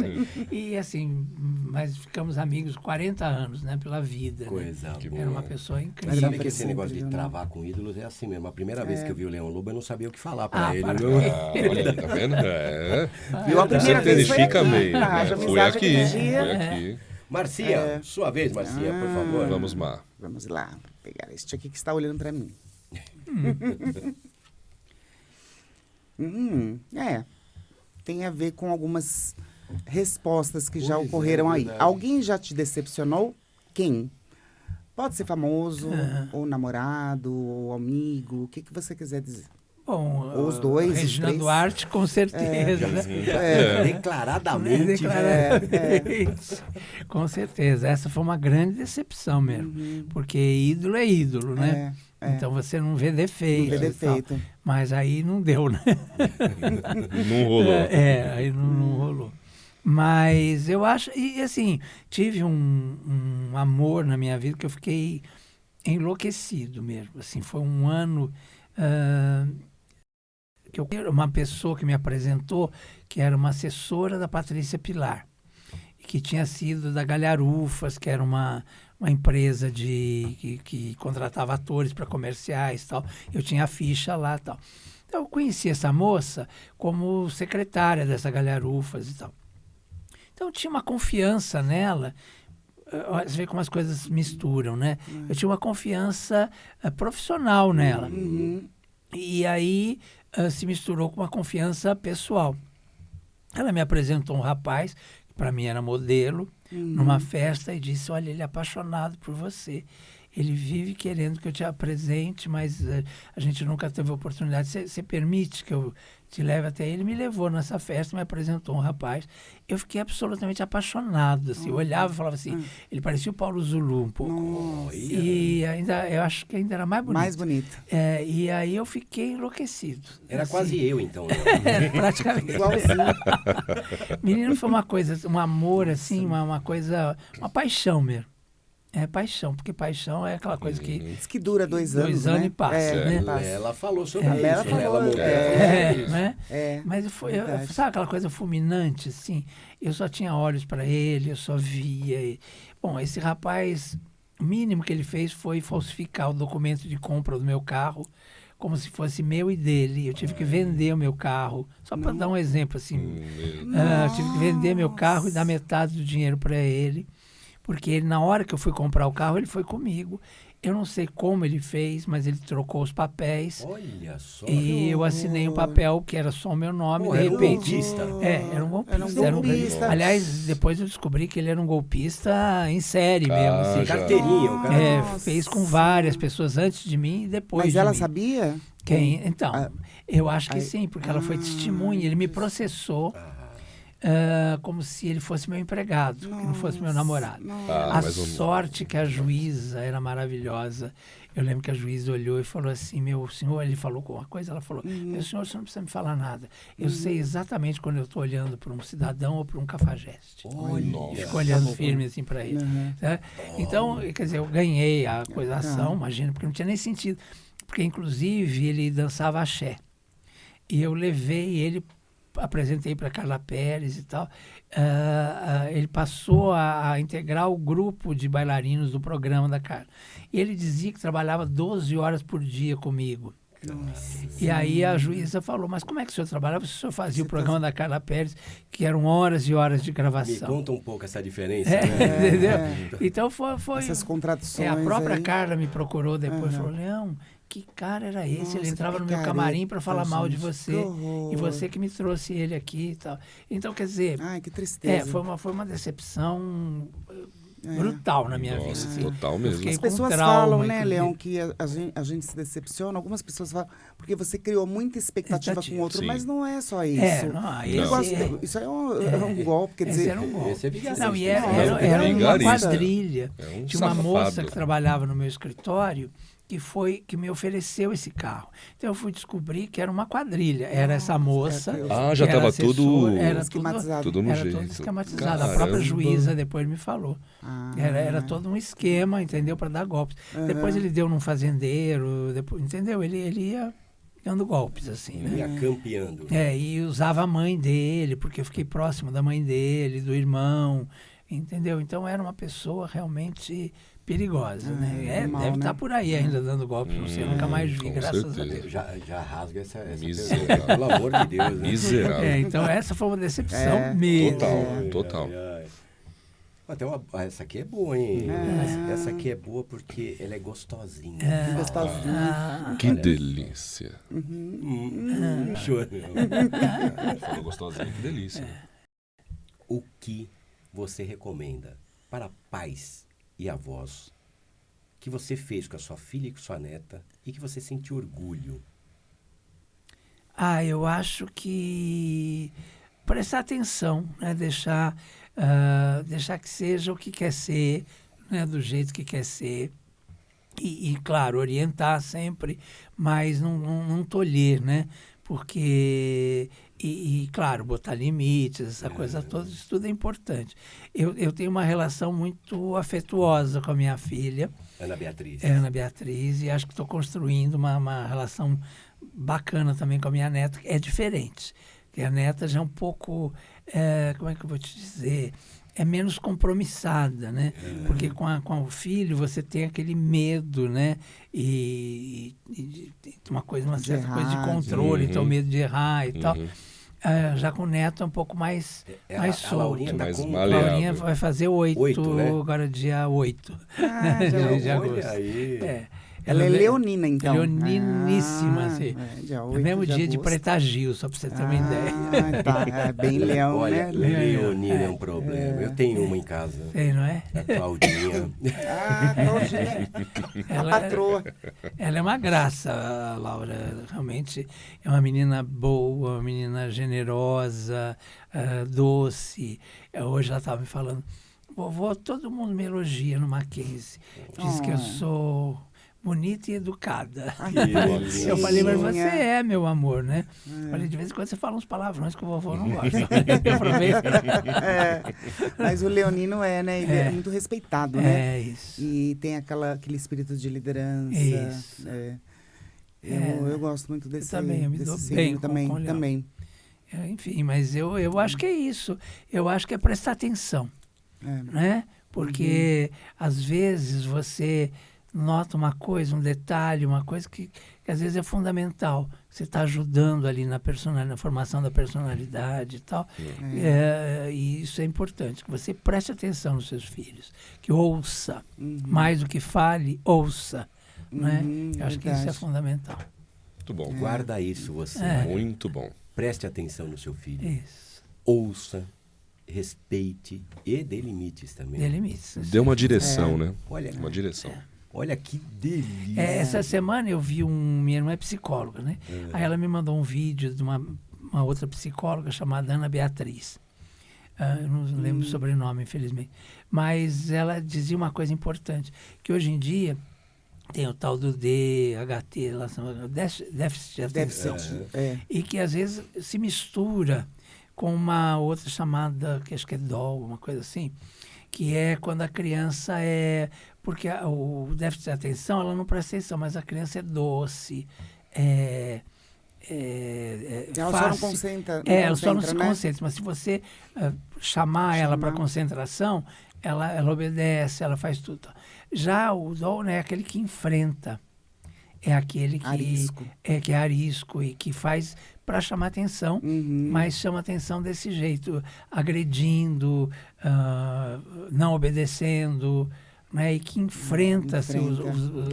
E assim, mas ficamos amigos 40 anos, né, pela vida. Coisa né? boa. Era uma pessoa Mas incrível. sabe que esse negócio de travar com ídolos é assim mesmo. A primeira vez que eu vi o Leão Lobo, eu não sabia o que falar pra ele. Olha, tá vendo? Viu? A primeira Você vez foi verifica aqui, meio. tá? Né? A Foi amizade aqui. aquele dia. Foi aqui. Marcinha, sua vez, Marcinha, por favor. Vamos lá. Vamos lá, vou pegar este aqui que está olhando para mim. Tem a ver com algumas respostas que já ocorreram aí. verdade. Alguém já te decepcionou? Quem? Pode ser famoso, ou namorado, ou amigo, o que você quiser dizer. Bom, Ou os dois, os Regina três. Duarte, com certeza. Declaradamente. Isso. Com certeza. Essa foi uma grande decepção mesmo. Porque ídolo é ídolo, né? Então você não vê defeito. Não vê defeito. Mas aí não deu, né? Não rolou. Aí não rolou. Mas eu acho... E assim, tive um amor na minha vida que eu fiquei enlouquecido mesmo. Assim, foi um ano... uma pessoa que me apresentou, que era uma assessora da Patrícia Pilar, e que tinha sido da Galharufas, que era uma empresa que contratava atores para comerciais e tal. Eu tinha a ficha lá e tal. Então, eu conheci essa moça como secretária dessa Galharufas e tal. Então, eu tinha uma confiança nela. Você vê como as coisas misturam, né? Eu tinha uma confiança profissional nela. E aí se misturou com uma confiança pessoal. Ela me apresentou um rapaz, que para mim era modelo, numa festa, e disse, olha, ele é apaixonado por você. Ele vive querendo que eu te apresente, mas a gente nunca teve oportunidade. Você permite que eu te leve até ele? Me levou nessa festa, me apresentou um rapaz. Eu fiquei absolutamente apaixonado. Assim. Eu olhava e falava assim, ele parecia o Paulo Zulu um pouco. E ainda, eu acho que ainda era mais bonito. Mais bonito. E aí eu fiquei enlouquecido. Era assim. quase eu, então. Né? Praticamente. Igualzinho. Menino, foi uma coisa, um amor, assim, uma coisa, uma paixão mesmo. É paixão, porque paixão é aquela coisa que... Diz que dura 2 anos, 2 anos né? e passa, né? Passa. Ela falou sobre Ela isso, falou, né? Ela montou isso. né? Mas verdade. sabe aquela coisa fulminante, assim? Eu só tinha olhos para ele, eu só via. Bom, esse rapaz, o mínimo que ele fez foi falsificar o documento de compra do meu carro, como se fosse meu e dele. Eu tive que vender o meu carro, só para dar um exemplo, assim. Eu tive que vender meu carro e dar metade do dinheiro para ele. Porque ele, na hora que eu fui comprar o carro, ele foi comigo. Eu não sei como ele fez, mas ele trocou os papéis. Olha só. E eu assinei um papel que era só o meu nome, Pô, de era um repente. golpista. Era um golpista. Era um golpista. Aliás, depois eu descobri que ele era um golpista em série mesmo. Assim. já. Carteirinha, o cara. Nossa. Fez com várias pessoas antes de mim e depois Mas de ela mim. sabia? Quem? Então, eu acho que ai, sim, porque ela foi testemunha. Ele me processou como se ele fosse meu empregado, que não fosse meu namorado. Ah, A mas sorte que a juíza era maravilhosa. Eu lembro que a juíza olhou e falou assim, meu senhor, ele falou uma coisa, ela falou, meu senhor, você não precisa me falar nada. Eu sei exatamente quando eu estou olhando para um cidadão ou para um cafajeste. Olha. Fico olhando firme assim para ele. Né? Então, quer dizer, eu ganhei a acusação, imagina, porque não tinha nem sentido. Porque, inclusive, ele dançava axé. E eu levei ele, apresentei para Carla Pérez e tal. Ele passou a integrar o grupo de bailarinos do programa da Carla. E ele dizia que trabalhava 12 horas por dia comigo. E aí a juíza falou, mas como é que o senhor trabalhava se o senhor fazia o programa da Carla Pérez, que eram horas e horas de Me gravação? conta um pouco essa diferença. Entendeu? Então foi Essas contradições. a própria aí. Carla me procurou depois e falou, Leão, que cara era esse? Ele Nossa, entrava que no meu camarim para falar careta, mal de gente, você. que horror. E você que me trouxe ele aqui e tal. Então, quer dizer, Ai, que tristeza. foi uma decepção brutal na minha Nossa, vida. Assim. total Eu mesmo. fiquei As com pessoas trauma, falam, né, inclusive. Leão, que a gente se decepciona. Algumas pessoas falam, porque você criou muita expectativa com o outro, Sim. mas não é só isso. Isso aí é um golpe, quer Esse dizer... era um golpe. Esse é vigarista. Não, e Era era uma vigarista. quadrilha. É um Tinha uma safado. moça que trabalhava no meu escritório que me ofereceu esse carro. Então eu fui descobrir que era uma quadrilha. Era essa moça. Já que era estava tudo assessora, era esquematizado. tudo no era jeito. todo esquematizado. Caramba. A própria juíza depois me falou. Ah. Era todo um esquema, entendeu? Para dar golpes. Depois ele deu num fazendeiro, depois, entendeu? Ele ia dando golpes, assim, né? Me acampeando. E usava a mãe dele, porque eu fiquei próximo da mãe dele, do irmão, entendeu? Então era uma pessoa realmente perigosa, né? normal, Deve né? estar por aí ainda dando golpe, não sei, eu nunca mais vi, com graças certeza. a Deus. Já rasga essa Miserável. pessoa, pelo amor de Deus. Né? Miserável. Então essa foi uma decepção mesmo. Total. Ai. Até essa aqui é boa, hein? Essa aqui é boa porque ela é gostosinha. Gostosinho. Que delícia. Choro. Falou gostosinho, que delícia. O que você recomenda para pais e avós que você fez com a sua filha e com a sua neta e que você sentiu orgulho? Eu acho que prestar atenção, né? Deixar que seja o que quer ser, né? Do jeito que quer ser. E claro, orientar sempre, mas não tolher, né? Porque, claro, botar limites, essa coisa toda, isso tudo é importante. Eu tenho uma relação muito afetuosa com a minha filha, Ana Beatriz, e acho que estou construindo uma relação bacana também com a minha neta, que é diferente. Porque a neta já é um pouco, como é que eu vou te dizer, é menos compromissada, né? Porque com o filho você tem aquele medo, né? E uma certa coisa de controle, então medo de errar e tal. Já com o neto é um pouco mais solto. Laurinha mais A maleável. Laurinha vai fazer 8, né? agora dia 8 de Olha agosto. aí. Ela é leonina, então. Leoniníssima, assim. Dia No 8 mesmo de dia de agosto. Preta Gil, só para você ter uma ideia. Tá. É bem leão, Olha, né? leonina é um problema. Eu tenho uma em casa. Sei, não é? A Claudinha. Claudinha. A patroa. Ela é uma graça, a Laura. Realmente é uma menina boa, uma menina generosa, doce. Hoje ela estava me falando, vovó, todo mundo me elogia no Mackenzie. Diz que eu sou bonita e educada. Eu falei, mas você é, meu amor, né? Falei, de vez em quando você fala uns palavrões que o vovô não gosta. Eu aproveito. Mas o leonino né? Ele é muito respeitado, né? É isso. E tem aquele espírito de liderança. Isso. Eu gosto muito desse também, eu me dou signo bem também. com o leão. Também. Enfim, mas eu acho que é isso. Eu acho que é prestar atenção, né? Porque, às vezes, você nota uma coisa, um detalhe, uma coisa que às vezes é fundamental. Você está ajudando ali na formação da personalidade e tal. E isso é importante, que você preste atenção nos seus filhos, que ouça, mais do que fale, ouça. Né? Eu acho que isso é fundamental. Muito bom. Guarda isso você. Muito bom. Preste atenção no seu filho. Isso. Ouça, respeite e dê limites também. Dê limites. Deu uma direção, né? Olha, Uma direção. olha que delícia. Essa semana eu vi minha irmã é psicóloga, né? Aí ela me mandou um vídeo de uma outra psicóloga chamada Ana Beatriz. Eu não lembro o sobrenome, infelizmente. Mas ela dizia uma coisa importante, que hoje em dia tem o tal do DHT, déficit de atenção, e que às vezes se mistura com uma outra chamada, que acho que é DOL, uma coisa assim, que é quando a criança porque o déficit de atenção, ela não presta atenção, mas a criança é doce, ela fácil. só não concentra. Ela só não se né? concentra, mas se você chamar ela para concentração, ela obedece, ela faz tudo. Já o dom, né, é aquele que enfrenta, é aquele que Arisco. que é arisco e que faz para chamar atenção, mas chama atenção desse jeito, agredindo, não obedecendo, né, e que enfrenta.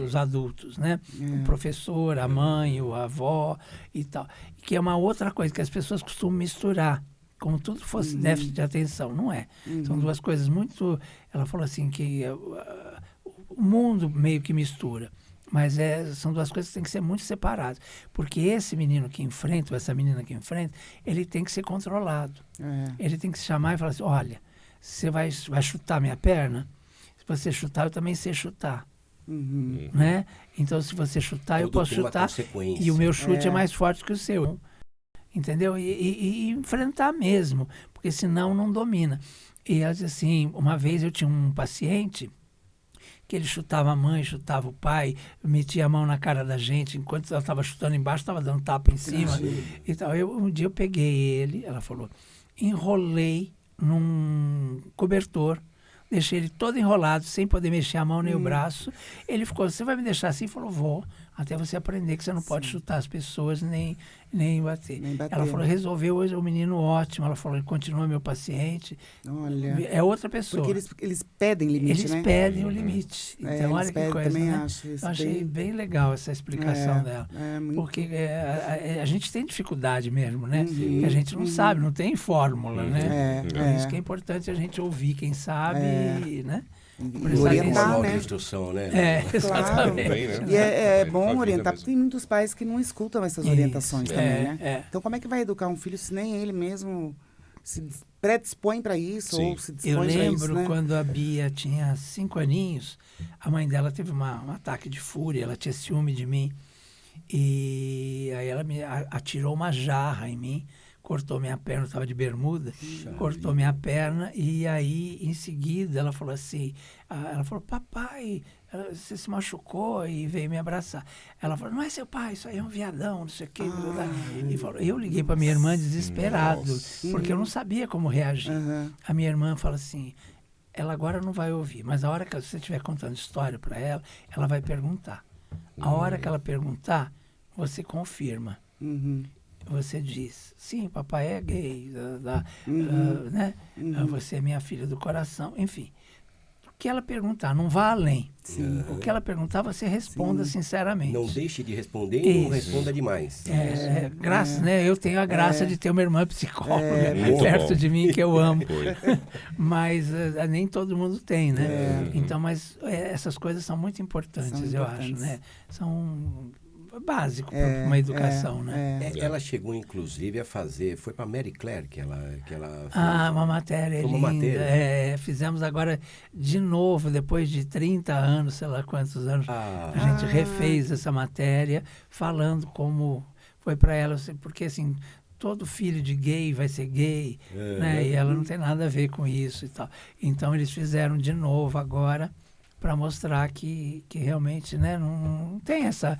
Os adultos, né? O professor, a mãe, a avó e tal. E que é uma outra coisa que as pessoas costumam misturar, como tudo fosse déficit de atenção. Não é. São duas coisas muito... Ela falou assim que o mundo meio que mistura, mas são duas coisas que têm que ser muito separadas, porque esse menino que enfrenta, ou essa menina que enfrenta, ele tem que ser controlado. Ele tem que se chamar e falar assim, olha, você vai chutar minha perna? Se você chutar, eu também sei chutar. Né? Então, se você chutar, eu posso chutar, e o meu chute é mais forte que o seu. Entendeu? E enfrentar mesmo, porque senão não domina. E assim, uma vez eu tinha um paciente que ele chutava a mãe, chutava o pai, metia a mão na cara da gente, enquanto ela estava chutando embaixo, estava dando tapa em cima. E tal. Um dia eu peguei ele, ela falou, enrolei num cobertor, deixei ele todo enrolado, sem poder mexer a mão nem o braço. Ele ficou, você vai me deixar assim? Ele falou, vou, até você aprender que você não pode chutar as pessoas nem bater. Ela falou, resolveu hoje, o menino ótimo. Ela falou, ele continua meu paciente. Olha. É outra pessoa. Porque eles pedem limite, eles né? pedem o limite. Então, olha que coisa, também né? acho isso. Eu achei bem legal essa explicação dela. Porque a gente tem dificuldade mesmo, né? Que a gente não sabe, não tem fórmula, né? Por isso que é importante a gente ouvir quem sabe, né? E orientar, né? Instrução, né? Claro. Bem, né? E é Pra bom vida orientar, mesmo. porque tem muitos pais que não escutam essas orientações também, né? Então, como é que vai educar um filho se nem ele mesmo se predispõe para isso, ou se dispõe Eu para isso, lembro né? quando a Bia tinha 5 aninhos, a mãe dela teve um ataque de fúria, ela tinha ciúme de mim, e aí ela me atirou uma jarra em mim, cortou minha perna, eu estava de bermuda, cortou minha perna, e aí, em seguida, ela falou assim, papai, você se machucou, e veio me abraçar. Ela falou, não é seu pai, isso aí é um viadão, não sei o quê. E falou, eu liguei para minha irmã desesperado, porque eu não sabia como reagir. A minha irmã fala assim, ela agora não vai ouvir, mas a hora que você estiver contando história para ela, ela vai perguntar. A hora que ela perguntar, você confirma. Você diz, sim, papai é gay, né? Você é minha filha do coração, enfim. O que ela perguntar, não vá além. O que ela perguntar, você responda sinceramente. Não deixe de responder e não responda demais. Graças, né? Eu tenho a graça de ter uma irmã psicóloga Muito perto bom. de mim, que eu amo. Foi. Mas nem todo mundo tem, né? Então, mas essas coisas são muito importantes, eu acho, né? São básico para uma educação, né? Ela chegou, inclusive, a fazer... Foi para Mary Claire que ela fez. Uma matéria Foi uma linda. matéria. Fizemos agora de novo, depois de 30 anos, sei lá quantos anos, a gente refez essa matéria, falando como foi para ela, porque assim, todo filho de gay vai ser gay, né? E ela não tem nada a ver com isso e tal. Então, eles fizeram de novo agora para mostrar que realmente, né, não tem essa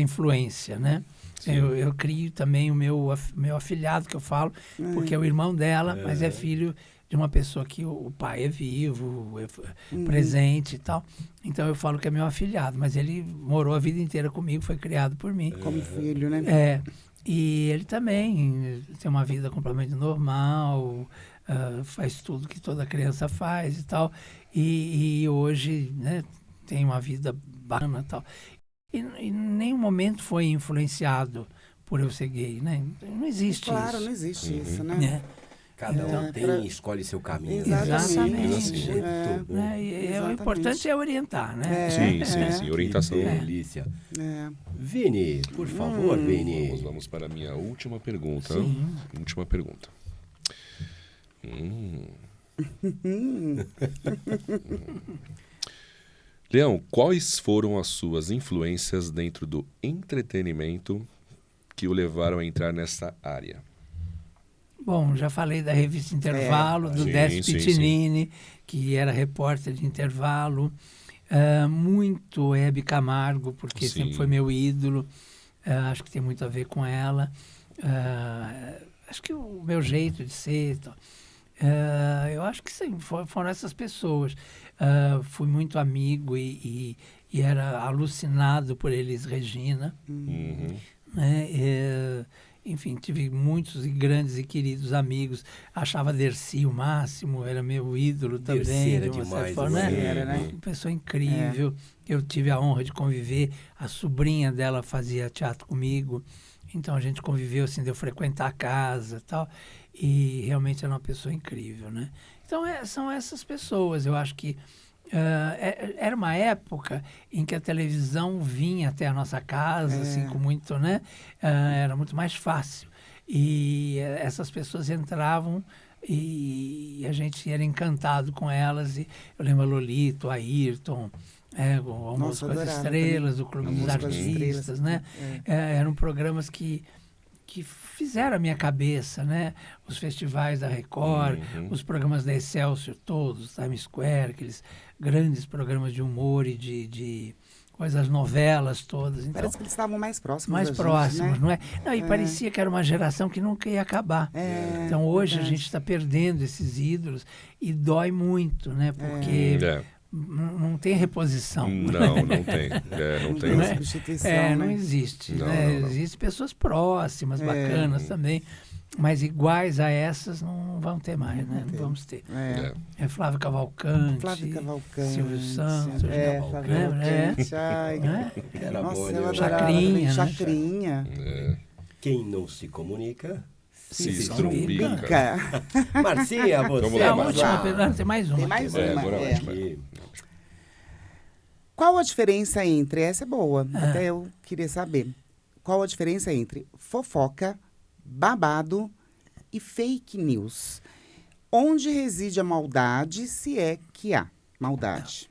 influência, né? Eu crio também o meu afilhado, que eu falo, porque é o irmão dela, mas é filho de uma pessoa que o pai é vivo, presente e tal. Então eu falo que é meu afilhado, mas ele morou a vida inteira comigo, foi criado por mim. Como filho, né? E ele também tem uma vida completamente normal, faz tudo que toda criança faz e tal. E hoje, né, tem uma vida bacana e tal. E em nenhum momento foi influenciado por eu ser gay, né? Não existe isso. Claro, não existe isso, né? Cada um escolhe seu caminho. Exatamente. Muito bom. O importante é orientar, né? Sim. Orientação. Que delícia. Vini, por favor, Vini. Vamos para a minha última pergunta. Sim. Última pergunta. Leão, quais foram as suas influências dentro do entretenimento que o levaram a entrar nessa área? Bom, já falei da revista Intervalo, do Décio Pitinini, que era repórter de Intervalo. Muito Hebe Camargo, porque sempre foi meu ídolo. Acho que tem muito a ver com ela. Acho que o meu jeito de ser... eu acho que sim, foram essas pessoas. Fui muito amigo e era alucinado por Elis Regina. Né? Enfim, tive muitos e grandes e queridos amigos. Achava Dercy o máximo, era meu ídolo também. Dercy era de uma demais, certa forma, era, né? Uma pessoa incrível. Eu tive a honra de conviver. A sobrinha dela fazia teatro comigo. Então a gente conviveu assim, de eu frequentar a casa e tal. E realmente era uma pessoa incrível, né? Então são essas pessoas. Eu acho que era uma época em que a televisão vinha até a nossa casa, assim, com muito, né? Era muito mais fácil. E essas pessoas entravam e a gente era encantado com elas. E eu lembro a Lolita, o Ayrton, o Almoço com as Estrelas, o Clube dos Artistas, né? Eram programas que fizeram a minha cabeça, né? Os festivais da Record, os programas da Excelsior todos, Times Square, aqueles grandes programas de humor e de coisas, novelas todas. Então, parece que eles estavam mais próximos. Mais próximos, né? Não é? E parecia que era uma geração que nunca ia acabar. Então hoje a gente está perdendo esses ídolos e dói muito, né? Porque... não tem reposição. Não tem. Não tem substituição. Não existe. Não, né? não. Existem pessoas próximas, bacanas também, mas iguais a essas não vão ter mais, né? Não vamos ter. Flávio Cavalcante, Silvio Santos, Flávio Cavalcante. Era Nossa, bom, eu né? adorava. Chacrinha. Quem não se comunica... Se estrumbica. Marcinha, você... Vamos É lá, a última pergunta, tem mais uma. Tem mais aqui. uma. Agora é ótimo. Qual a diferença entre... Essa é boa, até eu queria saber. Qual a diferença entre fofoca, babado e fake news? Onde reside a maldade, se é que há maldade?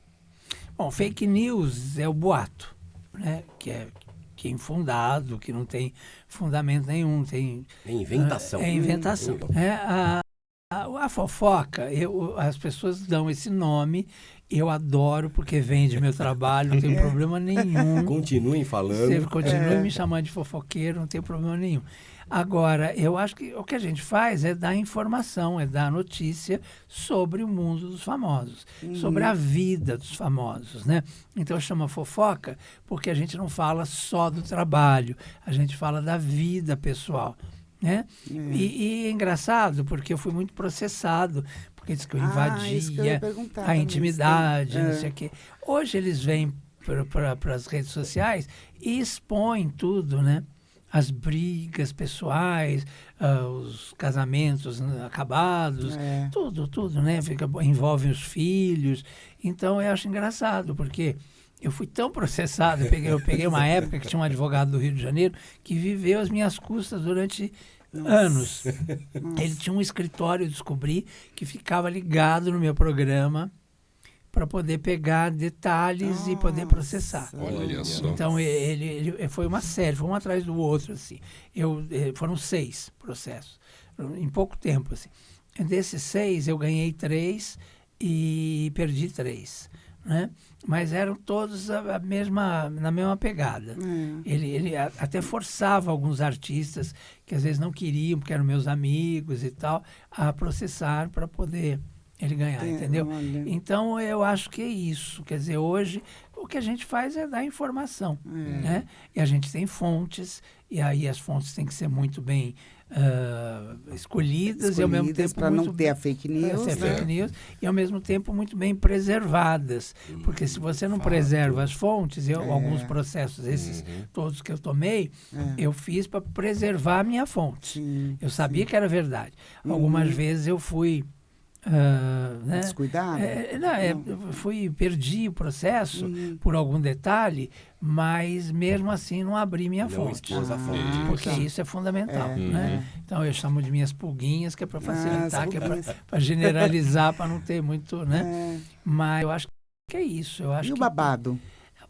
Bom, fake news é o boato, né? Que é infundado, que não tem fundamento nenhum. Tem inventação. É inventação. A fofoca, as pessoas dão esse nome, eu adoro porque vem de meu trabalho, não tem problema nenhum. Continuem falando. Você continue me chamando de fofoqueiro, não tem problema nenhum. Agora, eu acho que o que a gente faz é dar informação, é dar notícia sobre o mundo dos famosos, sobre a vida dos famosos, né? Então chama fofoca porque a gente não fala só do trabalho, a gente fala da vida pessoal, né? E é engraçado porque eu fui muito processado, porque diz que eu invadia a intimidade, não sei o quê. Hoje eles vêm para as redes sociais e expõem tudo, né? As brigas pessoais, os casamentos acabados, tudo, né? Envolve os filhos. Então, eu acho engraçado, porque eu fui tão processado, eu peguei uma época que tinha um advogado do Rio de Janeiro que viveu às minhas custas durante anos. Ele tinha um escritório, eu descobri, que ficava ligado no meu programa para poder pegar detalhes e poder processar. Olha só. Então, ele foi uma série, foi um atrás do outro, assim. Foram 6 processos, em pouco tempo, assim. Desses 6, eu ganhei 3 e perdi 3. né? Mas eram todos na mesma pegada. Ele até forçava alguns artistas que às vezes não queriam, porque eram meus amigos e tal, a processar para poder ele ganhar, entendeu? Olha. Então, eu acho que é isso. Quer dizer, hoje, o que a gente faz é dar informação, né? E a gente tem fontes, e aí as fontes têm que ser muito bem escolhidas e ao mesmo tempo para não ter a fake news, fake news, e ao mesmo tempo muito bem preservadas, porque se você não preserva as fontes, alguns processos, esses todos que eu tomei, eu fiz para preservar a minha fonte. Eu sabia que era verdade. Algumas vezes eu fui né? Descuidado? Perdi o processo por algum detalhe, mas mesmo assim não abri minha fonte. Expôs a fonte. Porque isso é fundamental. Né? Então eu chamo de minhas pulguinhas, que é para facilitar, que é para generalizar, para não ter muito. Né? Mas eu acho que é isso. Eu acho e o babado?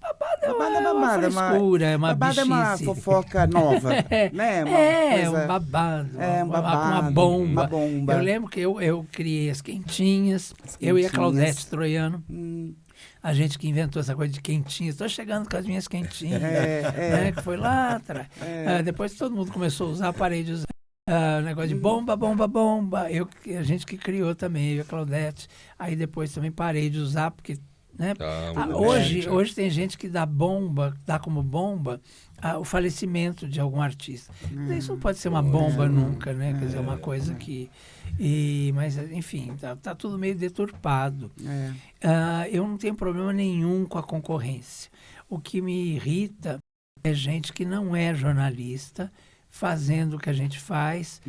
Babado é uma frescura, é uma babado bichice. É uma fofoca nova, né? Um babado. Uma bomba. Eu lembro que eu criei as quentinhas, eu e a Claudete Troiano. A gente que inventou essa coisa de quentinhas. Estou chegando com as minhas quentinhas. Né? Que foi lá atrás. Depois todo mundo começou a usar, parei de usar. Negócio de bomba. A gente que criou também, eu e a Claudete. Aí depois também parei de usar, porque... Né? Hoje tem gente que dá como bomba o falecimento de algum artista. Isso não pode ser uma bomba nunca, né? Quer dizer, uma coisa que... mas, enfim, tá tudo meio deturpado. Eu não tenho problema nenhum com a concorrência. O que me irrita é gente que não é jornalista fazendo o que a gente faz,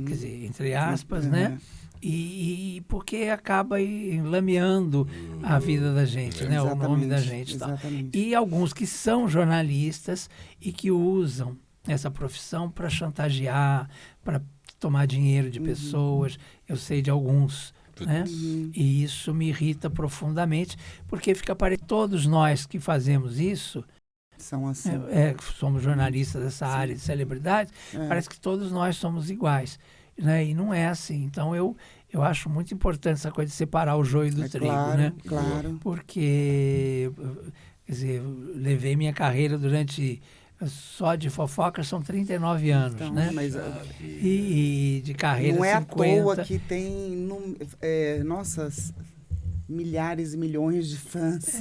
quer dizer, entre aspas, né? E porque acaba lameando a vida da gente, né? O nome da gente. Tal. E alguns que são jornalistas e que usam essa profissão para chantagear, para tomar dinheiro de pessoas. Eu sei de alguns, né? E isso me irrita profundamente, porque fica parecendo todos nós que fazemos isso, são assim. Somos jornalistas dessa área de celebridade, parece que todos nós somos iguais. Né? E não é assim. Então, eu acho muito importante essa coisa de separar o joio do trigo, né? Claro. Porque, quer dizer, levei minha carreira só de fofoca são 39 anos, então, né? Mas, e de carreira não é 50. à toa que tem, milhares e milhões de fãs.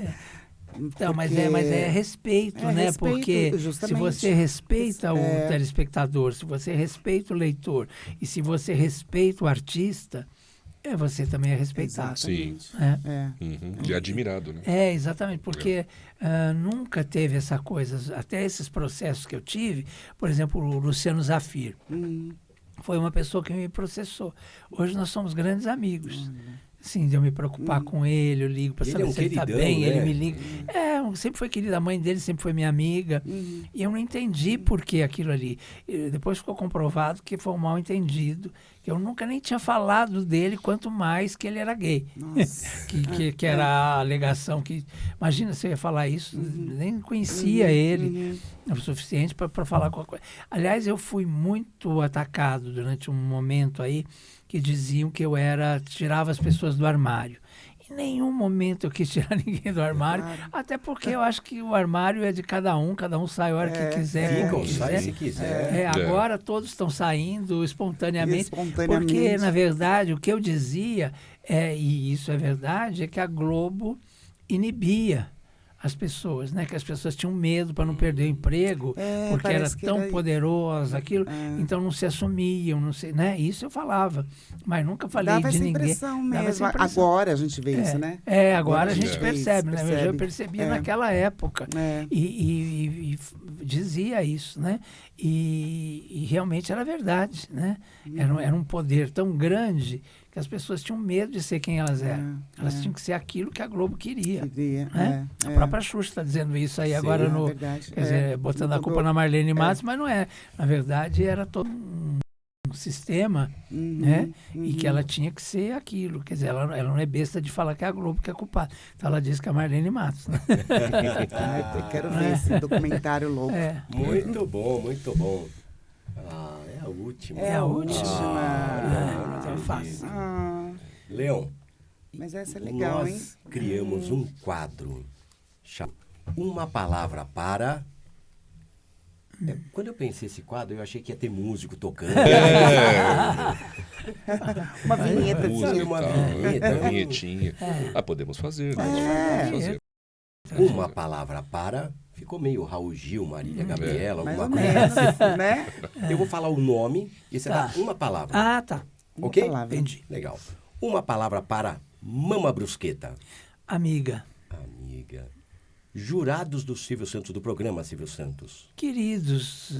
Então, mas é respeito, né? Respeito, porque justamente. Se você respeita o telespectador, se você respeita o leitor e se você respeita o artista, você também é respeitado. Sim. E admirado, né? Exatamente, porque nunca teve essa coisa, até esses processos que eu tive, por exemplo, o Luciano Zafir, foi uma pessoa que me processou. Hoje nós somos grandes amigos. Sim, de eu me preocupar com ele, eu ligo para saber se ele está bem, né? Ele me liga. Sempre foi querido, a mãe dele sempre foi minha amiga. E eu não entendi por que aquilo ali. Depois ficou comprovado que foi um mal entendido, que eu nunca nem tinha falado dele, quanto mais que ele era gay. que era a alegação que... Imagina se eu ia falar isso, nem conhecia ele o suficiente para falar qualquer coisa. Aliás, eu fui muito atacado durante um momento aí, que diziam que eu tirava as pessoas do armário. Em nenhum momento eu quis tirar ninguém do armário, até porque eu acho que o armário é de cada um sai a hora que quiser. Sai se quiser. Agora todos estão saindo espontaneamente, porque, na verdade, o que eu dizia, e isso é verdade, é que a Globo inibia as pessoas, né? Que as pessoas tinham medo para não perder o emprego, porque era tão poderosa aquilo, então não se assumiam, não sei, né? Isso eu falava, mas nunca falei de ninguém. Dava essa impressão. Agora a gente vê isso, né? Agora a gente percebe, né? Eu já percebia naquela época e dizia isso, né? E realmente era verdade, né? Era um poder tão grande que as pessoas tinham medo de ser quem elas eram. Elas tinham que ser aquilo que a Globo queria. Né? A própria Xuxa está dizendo isso aí agora, quer dizer, botando a culpa na Marlene Matos, mas não é. Na verdade, era todo um sistema, né? E que ela tinha que ser aquilo. Quer dizer, ela não é besta de falar que é a Globo que é culpada. Então ela diz que é a Marlene Matos. Né? Eu quero ver esse documentário louco. Muito bom, muito bom. É a última. É a última. Então faça. Leão, Mas essa é legal, hein? Nós criamos um quadro chamado Uma Palavra para... Quando eu pensei esse quadro, eu achei que ia ter músico tocando. Uma vinheta. Música, uma e tal, vinheta. uma vinhetinha. Podemos fazer, né? Podemos fazer. Uma Palavra para... Ficou meio Raul Gil, Marília Gabriela, Mais alguma ou coisa menos, assim. né? Eu vou falar o nome e será Tá. uma palavra. Ah, tá. Ok? palavra. Entendi. Legal. Uma palavra para Mama Brusqueta. Amiga. Amiga. Jurados do Silvio Santos, do programa Silvio Santos. Queridos,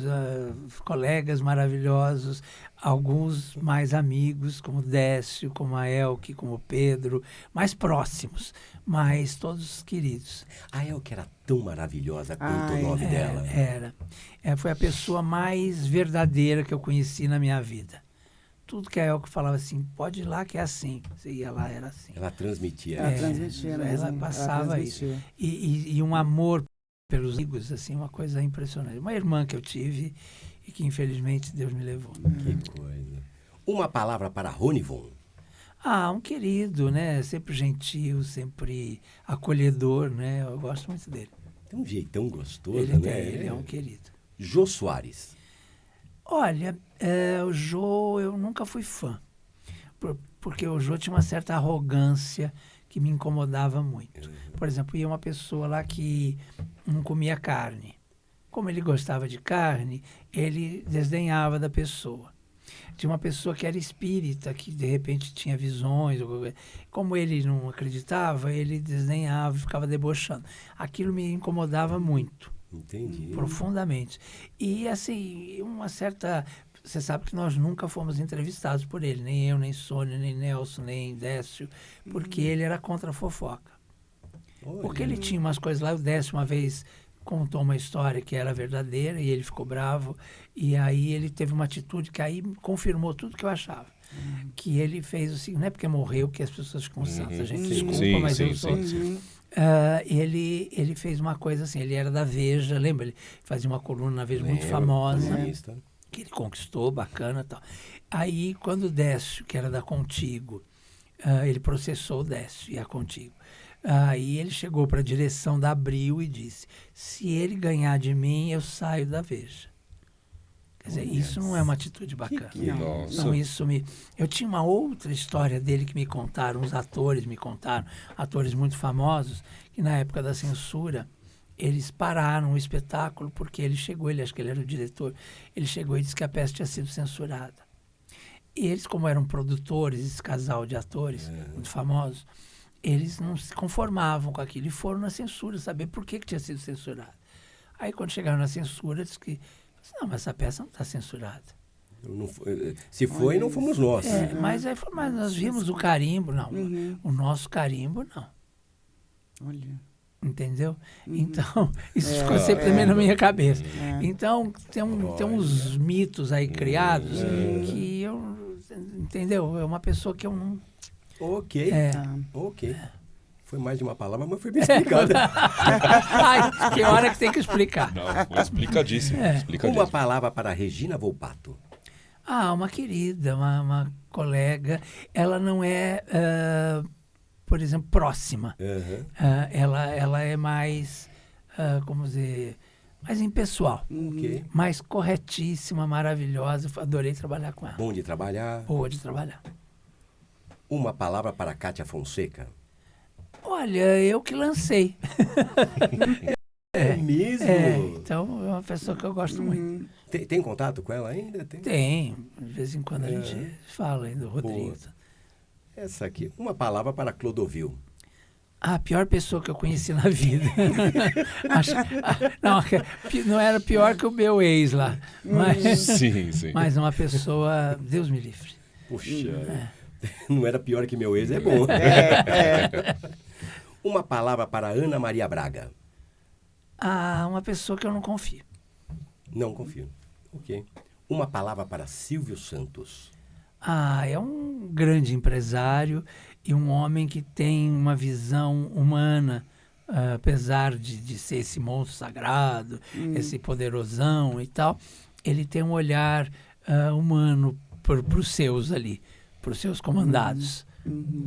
colegas maravilhosos, alguns mais amigos, como Décio, como a Elke, como o Pedro, mais próximos, mas todos queridos. A Elke era tão maravilhosa quanto o Ai, nome dela. Era. Foi a pessoa mais verdadeira que eu conheci na minha vida. Tudo que a Elke falava assim, pode ir lá que é assim. Você ia lá, era assim. Ela transmitia. Ela transmitia mesmo. Ela passava Ela isso. transmitia. E um amor pelos amigos, assim, uma coisa impressionante. Uma irmã que eu tive e que, infelizmente, Deus me levou. Que coisa. Uma palavra para Ronivon. Um querido, né? Sempre gentil, sempre acolhedor, né? Eu gosto muito dele. Tem um jeitão gostoso, Ele né? é um querido. Jô Soares. Olha, o Jô, eu nunca fui fã. Porque o Jô tinha uma certa arrogância que me incomodava muito. Por exemplo, ia uma pessoa lá que não comia carne. Como ele gostava de carne, ele desdenhava da pessoa. Tinha uma pessoa que era espírita, que de repente tinha visões. Como ele não acreditava, ele desdenhava e ficava debochando. Aquilo me incomodava muito. Entendi. Profundamente. E, assim, uma certa... Você sabe que nós nunca fomos entrevistados por ele. Nem eu, nem Sônia, nem Nelson, nem Décio. Porque ele era contra a fofoca. Olha. Porque ele tinha umas coisas lá. O Décio, uma vez, contou uma história que era verdadeira e ele ficou bravo. E aí ele teve uma atitude que aí confirmou tudo que eu achava. Que ele fez o seguinte... Não é porque morreu que as pessoas ficam santas. A gente desculpa, Sim, mas sim, eu sou... sim. Ele fez uma coisa assim, ele era da Veja, lembra? Ele fazia uma coluna na Veja muito famosa, Comunista. que ele conquistou, bacana e tal. Aí, quando o Décio, que era da Contigo, ele processou o Décio e a Contigo. Aí ele chegou para a direção da Abril e disse, se ele ganhar de mim, eu saio da Veja. Quer dizer, isso não é uma atitude bacana. Nossa. Não, isso me... Eu tinha uma outra história dele que me contaram, uns atores me contaram, atores muito famosos, que na época da censura, eles pararam o espetáculo porque ele chegou, acho que ele era o diretor, ele chegou e disse que a peça tinha sido censurada. E eles, como eram produtores, esse casal de atores muito famosos, eles não se conformavam com aquilo e foram na censura saber por que tinha sido censurada. Aí, quando chegaram na censura, disse que não, mas essa peça não está censurada. Se foi, não fomos nós. Mas nós vimos o carimbo, não. O nosso carimbo, não. Olha. Entendeu? Então, isso ficou sempre também na minha cabeça. Então, tem uns mitos aí criados que eu... Entendeu? É uma pessoa que eu não... Ok. Tá. Ok. Foi mais de uma palavra, mas foi bem explicada. Ai, que hora que tem que explicar. Não, foi explicadíssimo. explicadíssimo. Uma palavra para Regina Volpato. Uma querida, uma colega. Ela não é, por exemplo, próxima. Ela é mais, como dizer, mais impessoal. Ok. Mais corretíssima, maravilhosa. Adorei trabalhar com ela. Bom de trabalhar. Boa de trabalhar. Uma palavra para Kátia Fonseca. Olha, eu que lancei. É mesmo? Então, é uma pessoa que eu gosto muito. Tem contato com ela ainda? Tem. De vez em quando a gente fala ainda, o Rodrigo. Essa aqui. Uma palavra para Clodovil. A pior pessoa que eu conheci na vida. Não era pior que o meu ex lá. Mas, Sim. mas uma pessoa... Deus me livre. Puxa, não era pior que meu ex, é bom. Uma palavra para Ana Maria Braga. Uma pessoa que eu não confio. Não confio. Ok. Uma palavra para Silvio Santos. É um grande empresário e um homem que tem uma visão humana, apesar de ser esse monstro sagrado, esse poderosão e tal, ele tem um olhar humano para os seus ali, para os seus comandados.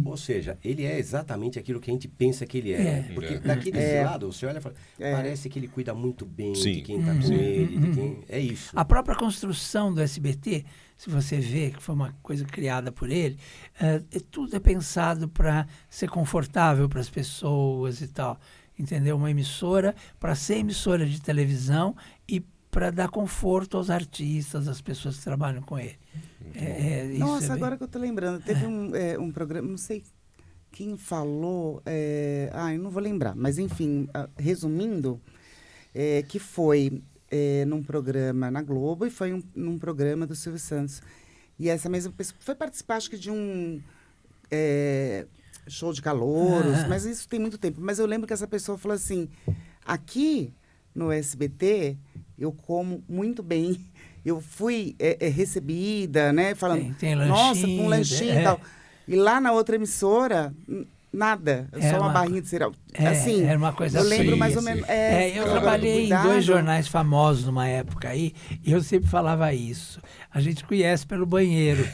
Ou seja, ele é exatamente aquilo que a gente pensa que ele é. Porque daqui desse lado, você olha e fala, parece que ele cuida muito bem de quem está com ele, de quem... É isso. A própria construção do SBT, se você vê que foi uma coisa criada por ele, tudo é pensado para ser confortável para as pessoas e tal. Entendeu? Uma emissora para ser emissora de televisão e para dar conforto aos artistas, às pessoas que trabalham com ele. Isso Nossa, bem... agora que eu tô lembrando, teve um programa, não sei quem falou, eu não vou lembrar, mas enfim, resumindo, que foi num programa na Globo e foi num programa do Silvio Santos. E essa mesma pessoa foi participar, acho que de um show de calouros, mas isso tem muito tempo. Mas eu lembro que essa pessoa falou assim, aqui no SBT eu como muito bem. Eu fui recebida, né? Falando, tem nossa, lanchinho, com um lanchinho e tal. E lá na outra emissora, nada. Só uma barrinha de cereal. Assim, era uma coisa eu lembro assim. mais ou menos. Eu trabalhei em 2 jornais famosos numa época aí, e eu sempre falava isso. A gente conhece pelo banheiro.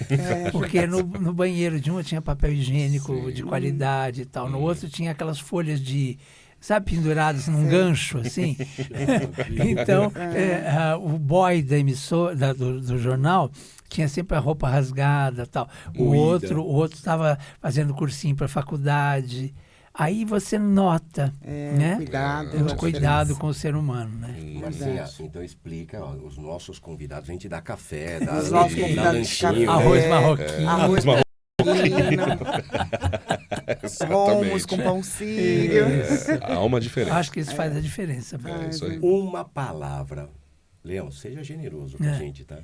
Porque no banheiro de um tinha papel higiênico de qualidade e tal. No outro tinha aquelas folhas de... Sabe, pendurados num gancho, assim? Então, o boy da emissora, do jornal tinha sempre a roupa rasgada e tal. O outro estava fazendo cursinho para faculdade. Aí você nota, né? Cuidado com o ser humano, né? Marcinha, então explica, os nossos convidados, a gente dá café, dá lanchinho, arroz marroquino. Arroz marroquino. Romos com pão sírio. Há uma diferença. Acho que isso faz a diferença. Isso aí. Uma palavra. Leão, seja generoso com a gente, tá?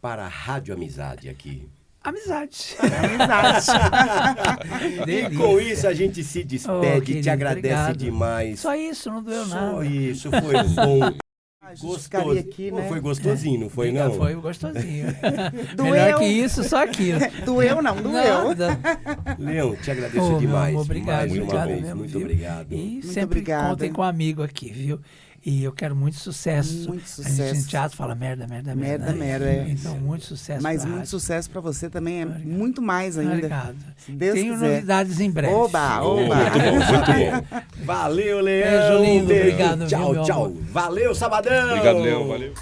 Para a Rádio Amizade aqui. Amizade. E com isso a gente se despede, querido, te agradece obrigado. demais. Só isso, não doeu nada. Só isso, foi bom. Gostoso. Aqui, né? Foi gostosinho, não foi não? Foi gostosinho. Doeu. Melhor que isso, só aquilo. Doeu não, doeu. Nada. Leão, te agradeço Meu demais. amor, obrigado, Mais uma obrigado vez, mesmo, muito viu? obrigado. E Muito sempre obrigada. contem com um amigo aqui, viu? E eu quero muito sucesso. Muito A gente sucesso. no teatro fala merda, né? Merda. Então, muito sucesso. Mas pra muito rádio. sucesso pra você também, muito mais ainda. Obrigado. Se Deus Tenho quiser. novidades em breve. Oba. Muito bom. Valeu, Leão. Beijo lindo, Beijo. obrigado, Tchau, viu, meu tchau. amor? Valeu, Sabadão. Obrigado, Leão. Valeu.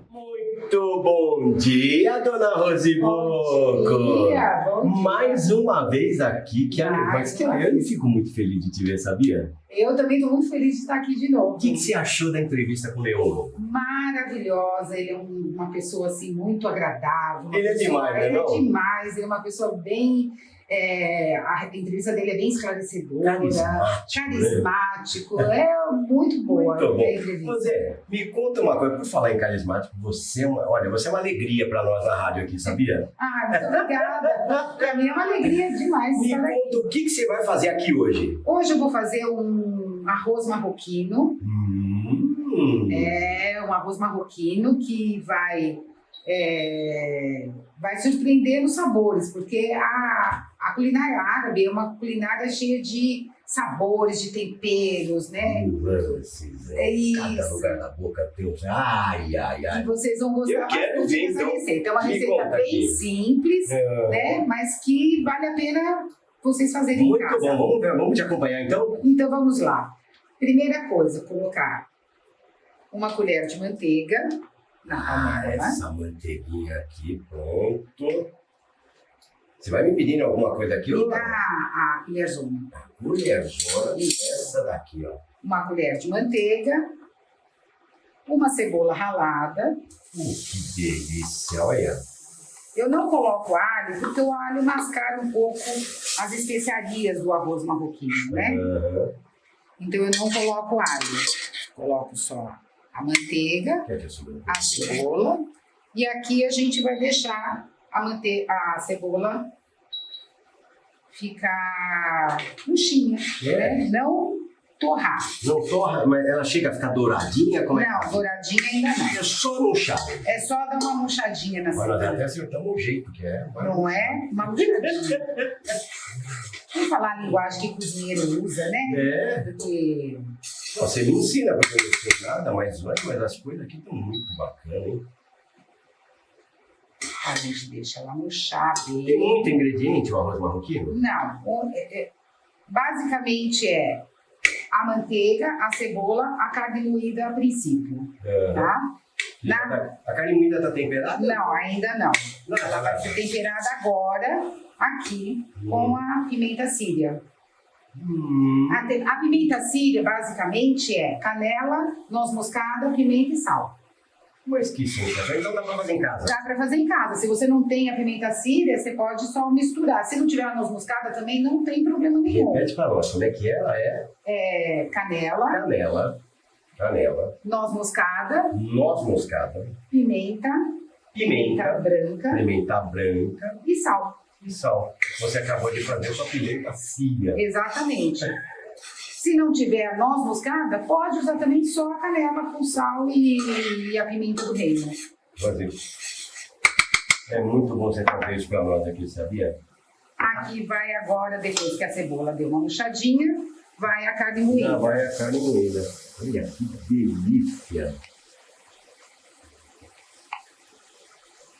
Muito bom dia, dona Rosiboco. Bom dia. Mais uma vez aqui, mas que eu fico muito feliz de te ver, sabia? Eu também estou muito feliz de estar aqui de novo. O que você achou da entrevista com o Leão? Maravilhosa, ele é uma pessoa assim muito agradável. Ele é demais, né, Ele é não? demais, ele é uma pessoa bem... a entrevista dele é bem esclarecedora, carismático, é muito boa. Muito bom. A entrevista. José, me conta uma coisa, por falar em carismático, você é uma alegria para nós na rádio aqui, sabia? Ah, muito obrigada. Para mim é uma alegria demais Me estar aqui. conta o que você vai fazer aqui hoje. Hoje eu vou fazer um arroz marroquino. Um arroz marroquino que vai surpreender nos sabores, porque a culinária árabe é uma culinária cheia de sabores, de temperos, né? Cada lugar da boca tem uns... Ai. E vocês vão gostar Eu quero bastante ver, dessa então. receita. É uma Me receita conta bem aqui. simples, né? Mas que vale a pena vocês fazerem em Muito casa. bom, vamos te acompanhar então? Então vamos lá. Primeira coisa, colocar uma colher de manteiga na panela. Essa manteiguinha aqui, pronto. Você vai me pedindo alguma coisa aqui? E dá a colherzona. Colherzona, essa daqui, ó. Uma colher de manteiga, uma cebola ralada. Que delícia, olha. Eu não coloco alho, porque o alho mascara um pouco as especiarias do arroz marroquino, né? Então eu não coloco alho. Coloco só a manteiga, a cebola, e aqui a gente vai deixar a cebola ficar murchinha, né? Não torrar. Não torra, mas ela chega a ficar douradinha? Como é? Não, douradinha ainda não. É só murchar. É só dar uma murchadinha na Mas nós cebola. até acertamos o jeito que é. Não é? Uma murchadinha. Vamos falar a linguagem que cozinheiro usa, né? Porque... Você me ensina, porque eu não sei nada, mas as coisas aqui estão muito bacanas, hein? A gente deixa ela murchar Tem bem. muito ingrediente o arroz marroquino? Não, basicamente é a manteiga, a cebola, a carne moída a princípio, tá? A carne moída está temperada? Não, ainda não. Ela vai ser temperada agora, aqui, com a pimenta síria. A pimenta síria, basicamente, é canela, noz moscada, pimenta e sal. Mas que simples. Então dá para fazer em casa. Dá para fazer em casa. Se você não tem a pimenta síria, você pode só misturar. Se não tiver a noz moscada também, não tem problema nenhum. Repete para nós, como é que ela é? É canela, Canela, noz moscada, pimenta branca e sal. e sal. Você acabou de fazer sua pimenta síria. Exatamente. Se não tiver a noz moscada, pode usar também só a canela com sal e a pimenta do reino. É muito bom você fazer isso para nós aqui, sabia? Aqui vai agora, depois que a cebola deu uma murchadinha, vai a carne moída. Já vai a carne moída. Olha que delícia!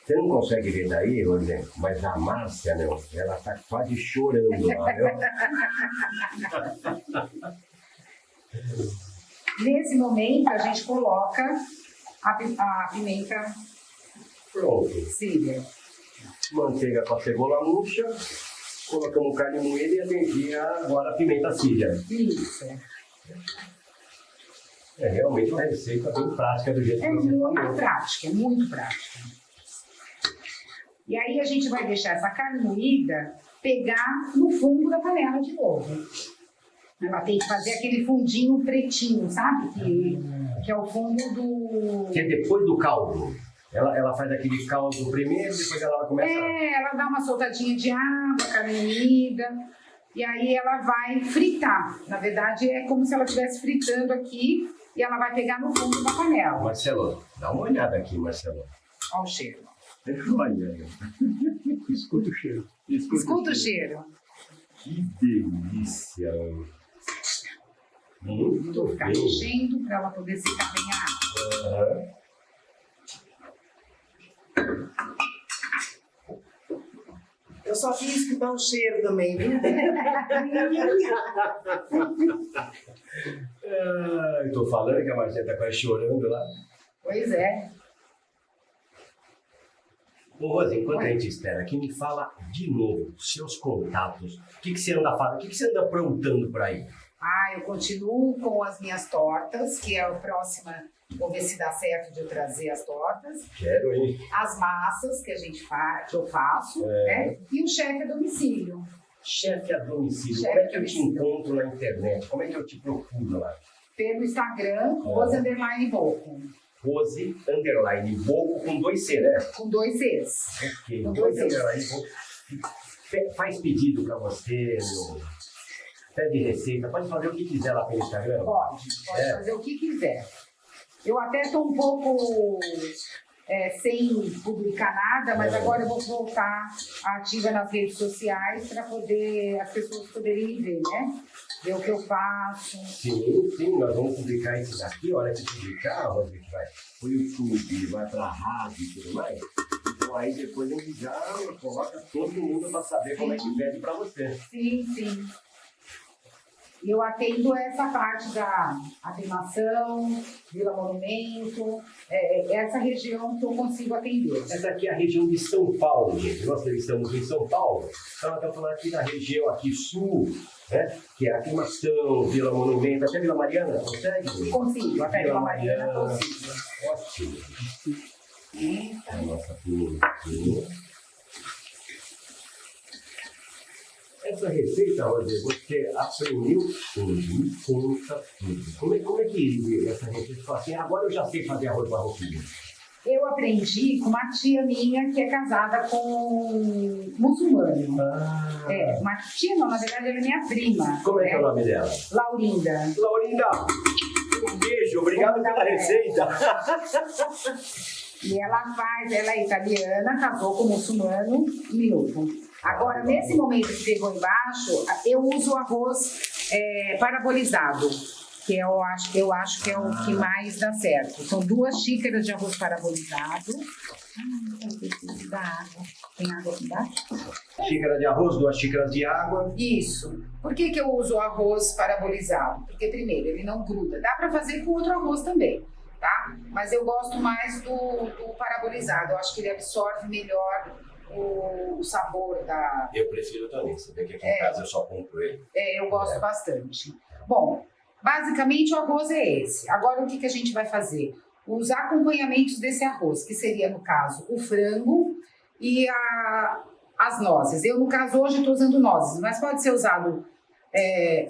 Você não consegue ver daí, Rosane, mas a Márcia, meu, ela tá quase chorando lá, viu? Nesse momento, a gente coloca a pimenta Pronto. síria. Manteiga com a cebola murcha, colocamos carne moída e atendi agora a pimenta síria. Isso. É realmente uma receita bem prática do jeito É que você muito falou. prática, é muito prática. E aí a gente vai deixar essa carne moída pegar no fundo da panela de novo. Ela tem que fazer aquele fundinho pretinho, sabe? Que é o fundo do... Que é depois do caldo. Ela faz aquele caldo primeiro, depois ela começa... Ela dá uma soltadinha de água, carne moída, e aí ela vai fritar. Na verdade, é como se ela estivesse fritando aqui e ela vai pegar no fundo da panela. Marcelo, dá uma olhada aqui, Marcelo. Olha o cheiro. Olha, escuta o cheiro. Escuta o cheiro. Que delícia! Muito Vou ficar bem. mexendo para ela poder secar bem a água. Eu só vim escutar o cheiro também, viu? Eu tô falando que a Marcela tá quase chorando lá. Pois é. Ô, Rosa, enquanto a gente espera aqui, me fala de novo seus contatos. O que você anda fazendo? O que você anda aprontando por aí? Eu continuo com as minhas tortas, que é a próxima. Vou ver se dá certo de eu trazer as tortas. Quero, hein? As massas que eu faço, né? E o chefe a domicílio. Chefe a domicílio. Chefe Como é que a eu te domicílio. encontro na internet? Como é que eu te procuro lá? Pelo Instagram, Rose_Boco. Rose_Boco com 2C, né? Com 2 Cs. Ok. Com 2 Cs. Rose_Boco. Faz pedido pra você, meu. Pede receita. Pode fazer o que quiser lá pelo Instagram? Pode fazer o que quiser. Eu até estou um pouco sem publicar nada, mas agora eu vou voltar ativa nas redes sociais para poder as pessoas poderem me ver, né? Ver o que eu faço. Sim, nós vamos publicar isso daqui. A hora que publicar, Rosa, que vai pro YouTube, vai pra rádio e tudo mais. Então aí depois a gente já coloca todo mundo para saber como é que pede para você. Sim. Eu atendo essa parte da Aclimação, Vila Monumento, essa região que eu consigo atender. Essa aqui é a região de São Paulo, gente. Nós estamos em São Paulo, então nós estamos falando aqui da região aqui sul, né? Que é a Aclimação, Vila Monumento, até Vila Mariana, consegue? Consigo, até Vila Mariana consigo. Ótimo. A nossa pimentinha. Essa receita, Rosa, você aprendeu hoje, me conta tudo. Como é que essa receita fala assim, agora eu já sei fazer arroz marroquino? Eu aprendi com uma tia minha que é casada com um muçulmano. Uma tia não, na verdade ela é minha prima. Como é que é o nome dela? Laurinda. Laurinda, um beijo, obrigado pela receita. E ela é italiana, casou com um muçulmano, Agora, nesse momento que pegou embaixo, eu uso arroz parabolizado. que eu acho que é o que mais dá certo. São 2 xícaras de arroz parabolizado. Eu preciso da água. Tem água aqui embaixo? Xícara de arroz, 2 xícaras de água. Isso. Por que eu uso o arroz parabolizado? Porque, primeiro, ele não gruda. Dá para fazer com outro arroz também, tá? Mas eu gosto mais do parabolizado. Eu acho que ele absorve melhor o sabor da... Eu prefiro também. Você vê que aqui em casa eu só compro ele. Eu gosto bastante. Bom, basicamente o arroz é esse. Agora, o que a gente vai fazer? Os acompanhamentos desse arroz, que seria, no caso, o frango e as nozes. Eu, no caso, hoje estou usando nozes, mas pode ser usado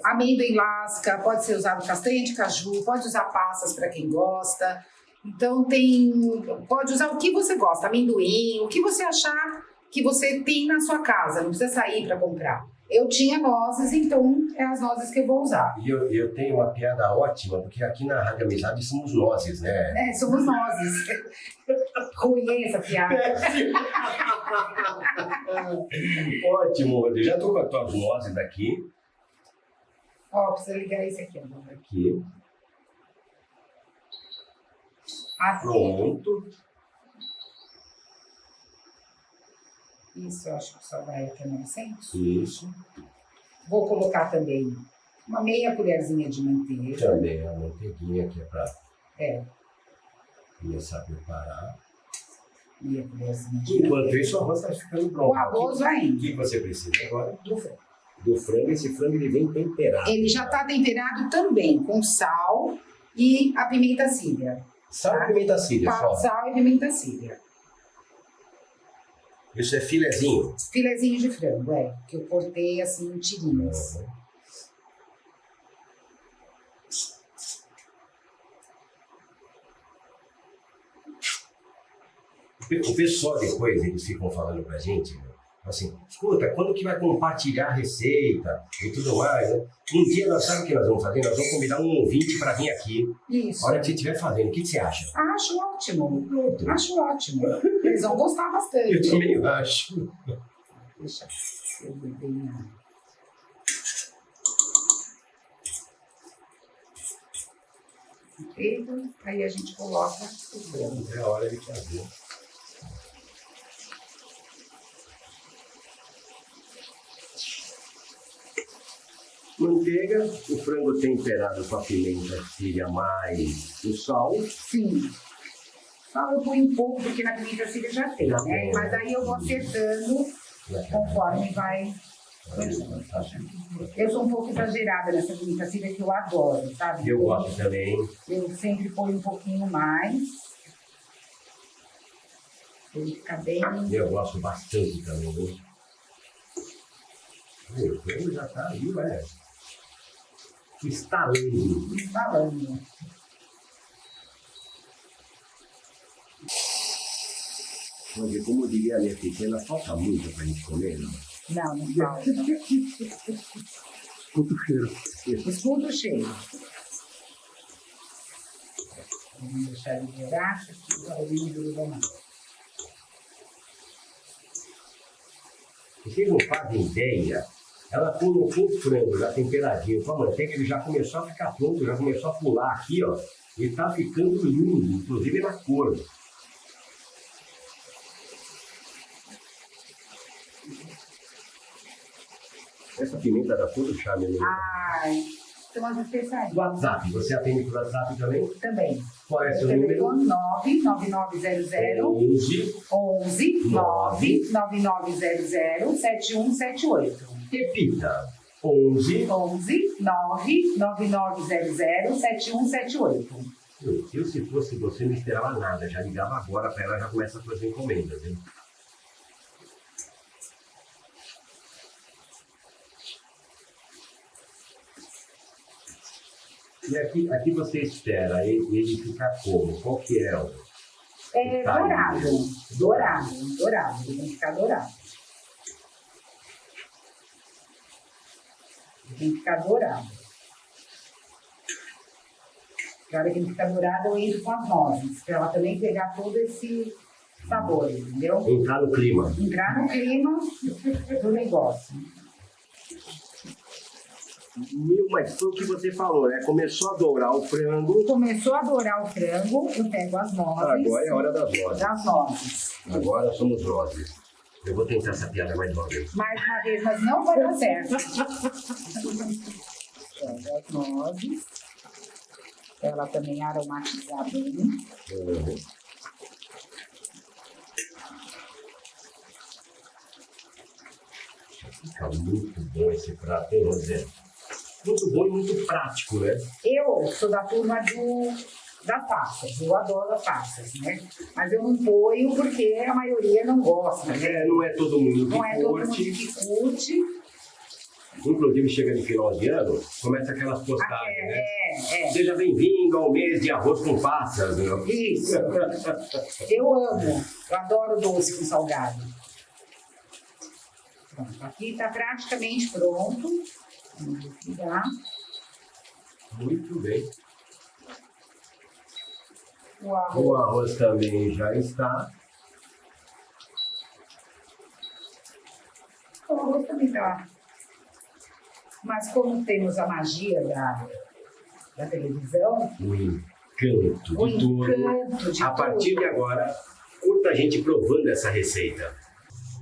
amêndoa em lasca, pode ser usado castanha de caju, pode usar passas para quem gosta. Então, pode usar o que você gosta, amendoim, o que você achar que você tem na sua casa, não precisa sair para comprar. Eu tinha nozes, então é as nozes que eu vou usar. E eu tenho uma piada ótima, porque aqui na Rádio Amizade somos nozes, né? Somos nozes. Ruim essa piada. Ótimo, Rodrigo. Já estou com as tuas nozes aqui. Ó, precisa ligar esse aqui. Aqui. Pronto. Isso, eu acho que só vai até 900. Isso. Vou colocar também uma meia colherzinha de manteiga. Também a manteiguinha que é para começar a preparar. Meia colherzinha de Enquanto isso, o arroz está ficando pronto. O arroz vai indo. O que você precisa agora? Do frango. Do frango. Esse frango ele vem temperado. Ele já está temperado também com sal e a pimenta síria. Sal e pimenta síria, só. Sal e pimenta síria. Isso é filezinho? Filezinho de frango, que eu cortei assim em tirinhas. O pessoal depois, eles ficam falando pra gente, assim, escuta, quando que vai compartilhar a receita e tudo mais, né? Um dia nós sabemos o que nós vamos fazer? Nós vamos convidar um ouvinte para vir aqui. Isso. A hora que você estiver fazendo, o que você acha? Acho ótimo. Acho ótimo. Eles vão gostar bastante. Eu também acho. Deixa eu ver bem. Aí a gente coloca o frango. É a hora de fazer. Manteiga, o frango temperado com a pimenta síria mais o sal. Sim. Sal eu ponho um pouco, porque na pimenta síria já tem, né? Mas aí eu vou acertando conforme vai. Eu sou um pouco exagerada nessa pimenta síria, que eu adoro, sabe? Eu gosto também. Eu sempre ponho um pouquinho mais. Ele fica bem. Eu gosto bastante também, né? O frango já tá aí, estalando. Estalando. Porque, como diria a minha pequena, falta muito pra gente comer, não? Não falta. Escuta o cheiro. Escuta o cheiro. Vamos deixar ele virar, para ele não gruda mais. Vocês não fazem ideia. Ela colocou o frango já temperadinho com a manteiga, ele já começou a ficar pronto, já começou a pular aqui, ó. E tá ficando lindo, inclusive na cor. Essa pimenta dá todo o charme, né? Ai, são as especiais. WhatsApp, você atende por WhatsApp também? Também. Qual é o seu número? 99900 99900 7178. Repita. 11 99900 7178. Eu, se fosse você, não esperava nada. Já ligava agora para ela, já começa a fazer encomendas, hein? E aqui você espera ele ficar como? Qual que é o... Dourado. Dourado. Ele tem que ficar dourado. Tem que ficar dourado. Na hora que ele ficar dourado, eu entro com as nozes, para ela também pegar todo esse sabor, entendeu? Entrar no clima. Entrar no clima do negócio. Mas foi o que você falou, né? Começou a dourar o frango. Começou a dourar o frango, eu pego as nozes. Agora é a hora das nozes. Das nozes. Agora somos nozes. Eu vou tentar essa piada mais uma vez. Mais uma vez, mas não vai dar certo. Pego as nozes. Pra ela também aromatizar bem. Fica muito bom esse prato, hein, Rosé? Muito bom e muito prático, né? Eu sou da turma das passas, eu adoro as passas, né? Mas eu não ponho porque a maioria não gosta, né? Não é todo mundo que Não é todo mundo curte. que curte. Inclusive, chega no final de ano, começa aquelas postagens, né? É. Seja bem-vindo ao mês de arroz com passas. Né? Isso. Eu amo. Eu adoro doce com salgado. Pronto, aqui está praticamente pronto. Vamos desligar. Muito bem. O arroz. O arroz também já está. O arroz também está. Mas como temos a magia da televisão, O encanto de o tudo. encanto de A partir tudo. de agora, curta a gente provando essa receita.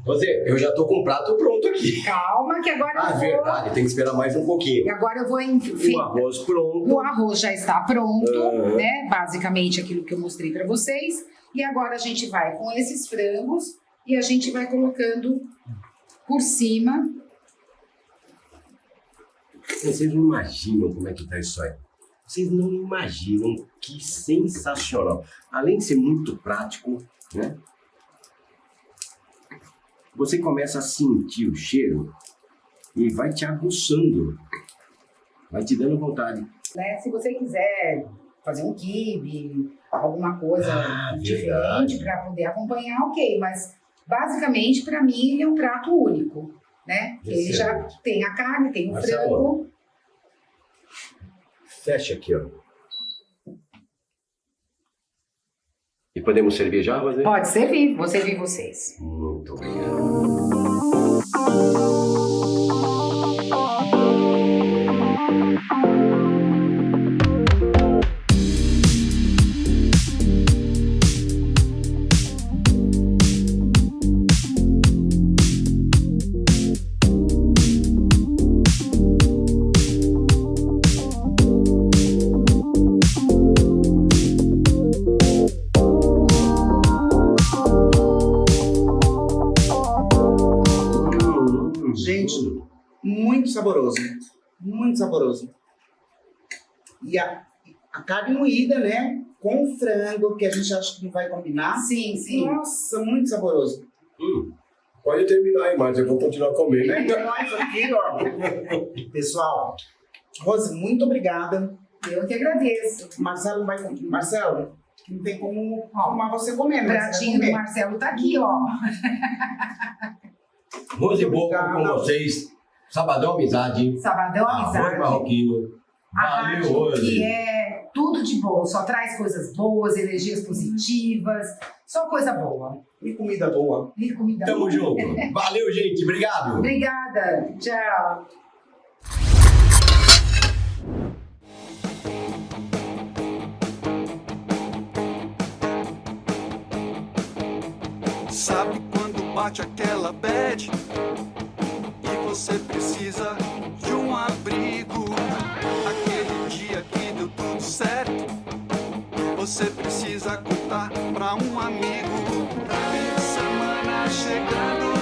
Rosé, eu já estou com o prato pronto aqui. Calma que agora eu vou... Verdade, tem que esperar mais um E pouquinho. agora eu vou... O arroz pronto. O arroz já está pronto, né? Basicamente aquilo que eu mostrei para vocês. E agora a gente vai com esses frangos e a gente vai colocando por cima. Vocês não imaginam como é que tá isso aí. Vocês não imaginam que sensacional. Além de ser muito prático, né? Você começa a sentir o cheiro e vai te aguçando. Vai te dando vontade. Né? Se você quiser fazer um quibe, alguma coisa diferente verdade. para poder acompanhar, ok. Mas basicamente para mim ele é um prato único, né? Que ele já Excelente. tem a carne, tem o Marcelo. frango. Fecha aqui, ó. E podemos servir já, Rosé? Pode servir, vou servir vocês. Muito obrigado. Gente, muito saboroso. Muito saboroso. E a carne moída, né? Com frango, que a gente acha que não vai combinar. Sim, sim. Nossa, muito saboroso. Pode terminar aí, mas eu vou continuar comendo. Nós aqui, ó. Pessoal, Rose, muito obrigada. Eu que agradeço. Marcelo vai. Marcelo, não tem como arrumar você O comendo. né? Você pratinho vai do comer. Marcelo tá aqui, ó. Rose Boca com Obrigado. vocês. Sabadão Amizade. Sabadão Arroz Amizade. marroquino. A Valeu, rádio Rose. que é tudo de bom, só traz coisas boas, energias positivas, só coisa boa. E comida boa. E comida Tamo boa. junto. Valeu, gente. Obrigado. Obrigada. Tchau. Sabe quando bate aquela bad e você precisa de um abrigo? Aquele dia que deu tudo certo, você precisa contar pra um amigo. Fim de semana chegando,